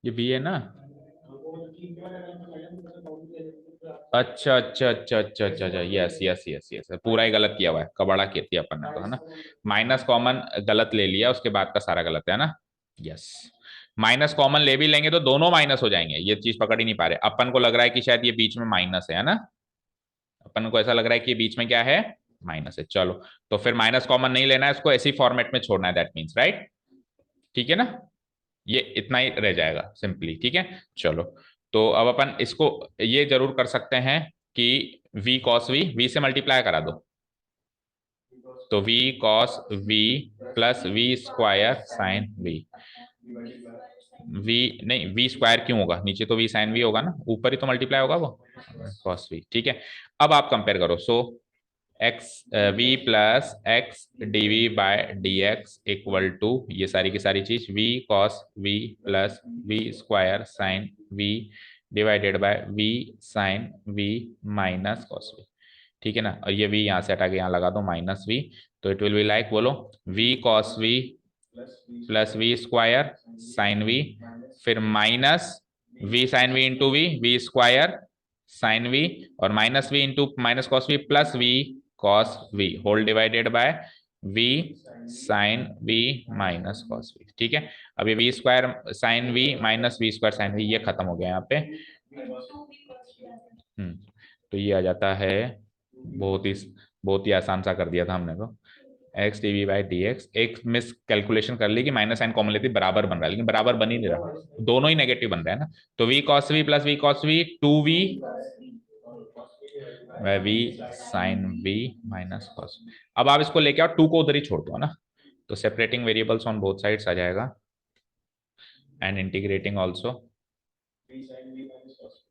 ये बी है ना, अच्छा अच्छा अच्छा अच्छा अच्छा अच्छा, यस यस यस यस, पूरा ही गलत किया हुआ है, कबाड़ा किया थी अपन ने तो, है ना। माइनस कॉमन गलत ले लिया, उसके बाद का सारा गलत है ना। यस, माइनस कॉमन ले भी लेंगे तो दोनों माइनस हो जाएंगे, ये चीज पकड़ ही नहीं पा रहे अपन को, लग रहा है कि शायद ये बीच में माइनस है ना, अपन को ऐसा लग रहा है कि ये बीच में क्या है, माइनस है। चलो, तो फिर माइनस कॉमन नहीं लेना है, इसको ऐसी फॉर्मेट में छोड़ना है, दैट मीन्स राइट, ठीक है ना। ये इतना ही रह जाएगा सिंपली, ठीक है। चलो, तो अब अपन इसको ये जरूर कर सकते हैं कि v कॉस वी से मल्टीप्लाई करा दो, तो v cos v plus v square sine v. V नहीं, वी स्क्वायर क्यों होगा, नीचे तो वी साइन वी होगा ना, ऊपर ही तो मल्टीप्लाई होगा वो, कॉस वी, ठीक है। अब आप कंपेयर करो, so x v plus x d v by d x equal to ये सारी की सारी चीज v cos v plus v square sine v divided by v sine v minus cos v, ठीक है ना। और ये वी यहाँ से हटा के यहाँ लगा दो माइनस वी, तो इट विल बी लाइक, बोलो v cos v plus v square sine v, फिर minus v sine v into v square sine v, और minus v into minus cos v plus v cos v whole divided by v sine v minus cos v, ठीक है। अब ये v square sine v minus v square sine v ये खत्म हो गया यहाँ पे। तो ये आ जाता है, बहुत ही बहुत ही आसान सा कर दिया था हमने तो, x d v by d x. एक मिस कैलकुलेशन कर ली कि माइनस साइन कॉमन लेती बराबर बन रहा है, लेकिन बराबर बन ही नहीं रहा, दोनों ही नेगेटिव बन रहे हैं ना। तो v cos v plus v cos v two v v sine v minus cos. अब आप इसको लेके आओ, टू को उधर ही छोड़ दो ना, तो separating variables on both sides आ जाएगा एंड इंटीग्रेटिंग ऑल्सो,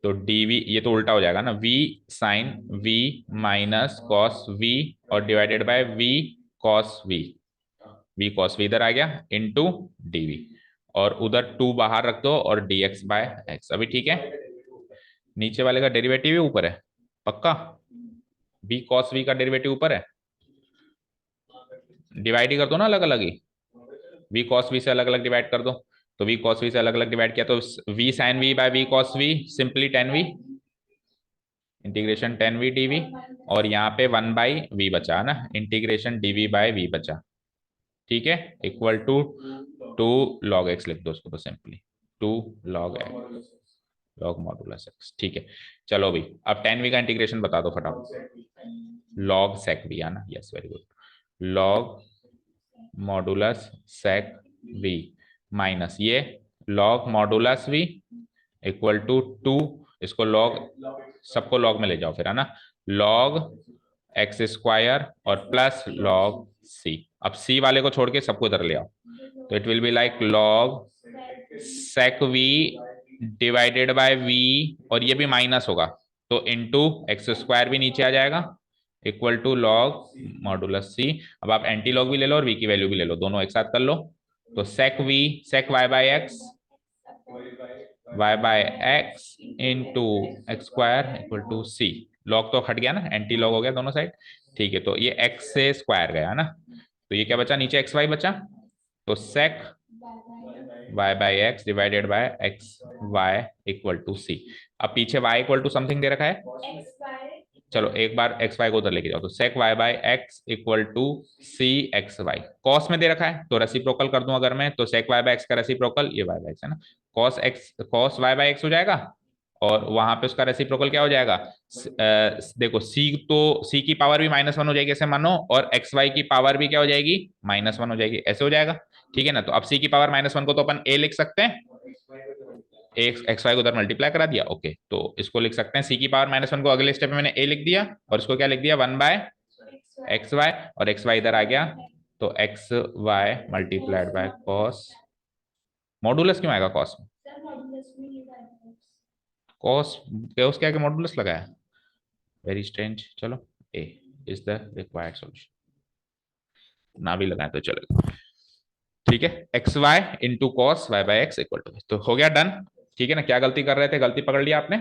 तो डीवी ये तो उल्टा हो जाएगा ना, v sine v minus cos v और divided by v cos v इधर आ गया इनटू डीवी, और उधर टू बाहर रख दो और dx बाय एक्स। अभी ठीक है, नीचे वाले का डेरिवेटिव ही ऊपर है पक्का, वी कॉस वी का डेरिवेटिव ऊपर है, डिवाइड ही कर दो ना अलग अलग ही, वी कॉस वी से अलग अलग डिवाइड कर दो, तो वी कॉस वी से अलग अलग डिवाइड किया तो v sine v by v cos v simply tan v, integration 10v dv, और यहाँ पे 1/v बचा ना, इंटीग्रेशन dv बाय v बचा, ठीक है, इक्वल टू 2 log x लिख दो उसको तो simply 2 log x log modulus x, ठीक है। चलो भाई अब 10v का इंटीग्रेशन बता दो फटाफट। log sec v आना, yes very good. log modulus sec v minus ये log modulus v equal to 2, इसको log, सबको log में ले जाओ फिर, है ना, log एक्स स्क्वायर और प्लस log c। अब c वाले को छोड़ के सबको इधर ले आओ, तो it will be like log sec v divided by v, और ये भी माइनस होगा तो इनटू एक्स स्क्वायर भी नीचे आ जाएगा, equal to log modulus c। अब आप एंटी लॉग भी ले लो और v की वैल्यू भी ले लो, दोनों एक साथ कर लो, तो sec v sec y by x y by x into x square equal to c। Log तो हट गया ना, एंटी लॉग हो गया दोनों साइड, ठीक है। तो ये x से स्क्वायर गया ना, तो ये क्या बचा नीचे, एक्स वाई बचा, तो sec y by x divided by x y equal to c। अब पीछे y इक्वल टू समथिंग दे रखा है, चलो एक बार एक्स वाई को उधर लेके जाओ, तो sec y by x equal to c x y, cos में दे रखा है तो रेसिप्रोकल कर दूं अगर मैं, तो sec y बाई एक्स का रेसिप्रोकल ये y बाई एक्स है ना, cos x cos y by x हो जाएगा, और वहां पे उसका रेसिप्रोकल क्या हो जाएगा, देखो c, तो c की पावर भी -1 हो जाएगी ऐसे मानो, और एक्स वाई की पावर भी क्या हो जाएगी, -1 हो जाएगी, ऐसे हो जाएगा, ठीक है ना। तो अब c की पावर -1 को तो अपन a लिख सकते हैं, एक्स वाई को उधर मल्टीप्लाई करा दिया, ओके, तो इसको लिख सकते हैं c की पावर -1 को अगले स्टेप में मैंने a लिख दिया, और इसको क्या लिख दिया 1/xy, और xy इधर आ गया, तो x y multiplied by cos, modulus क्यों आएगा कॉस में, कॉस कॉस क्या मॉडुलस लगाया, वेरी स्ट्रेंज। चलो a is the required solution, ना भी लगाए तो चलेगा, ठीक है, x y into cos y by x equal to, तो हो गया डन, ठीक है ना। क्या गलती कर रहे थे, गलती पकड़ लिया आपने,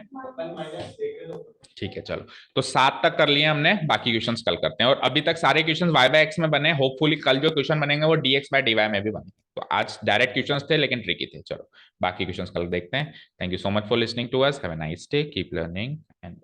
ठीक है। चलो तो 7 तक कर लिए हमने, बाकी क्वेश्चंस कल करते हैं, और अभी तक सारे क्वेश्चंस वाई बाय एक्स में बने, होपफुली कल जो क्वेश्चन बनेंगे वो dx बाय dy में भी बने, तो आज डायरेक्ट क्वेश्चंस थे लेकिन ट्रिकी थे। चलो बाकी क्वेश्चंस कल देखते हैं। Thank you so much for listening to us, have a nice day, keep learning and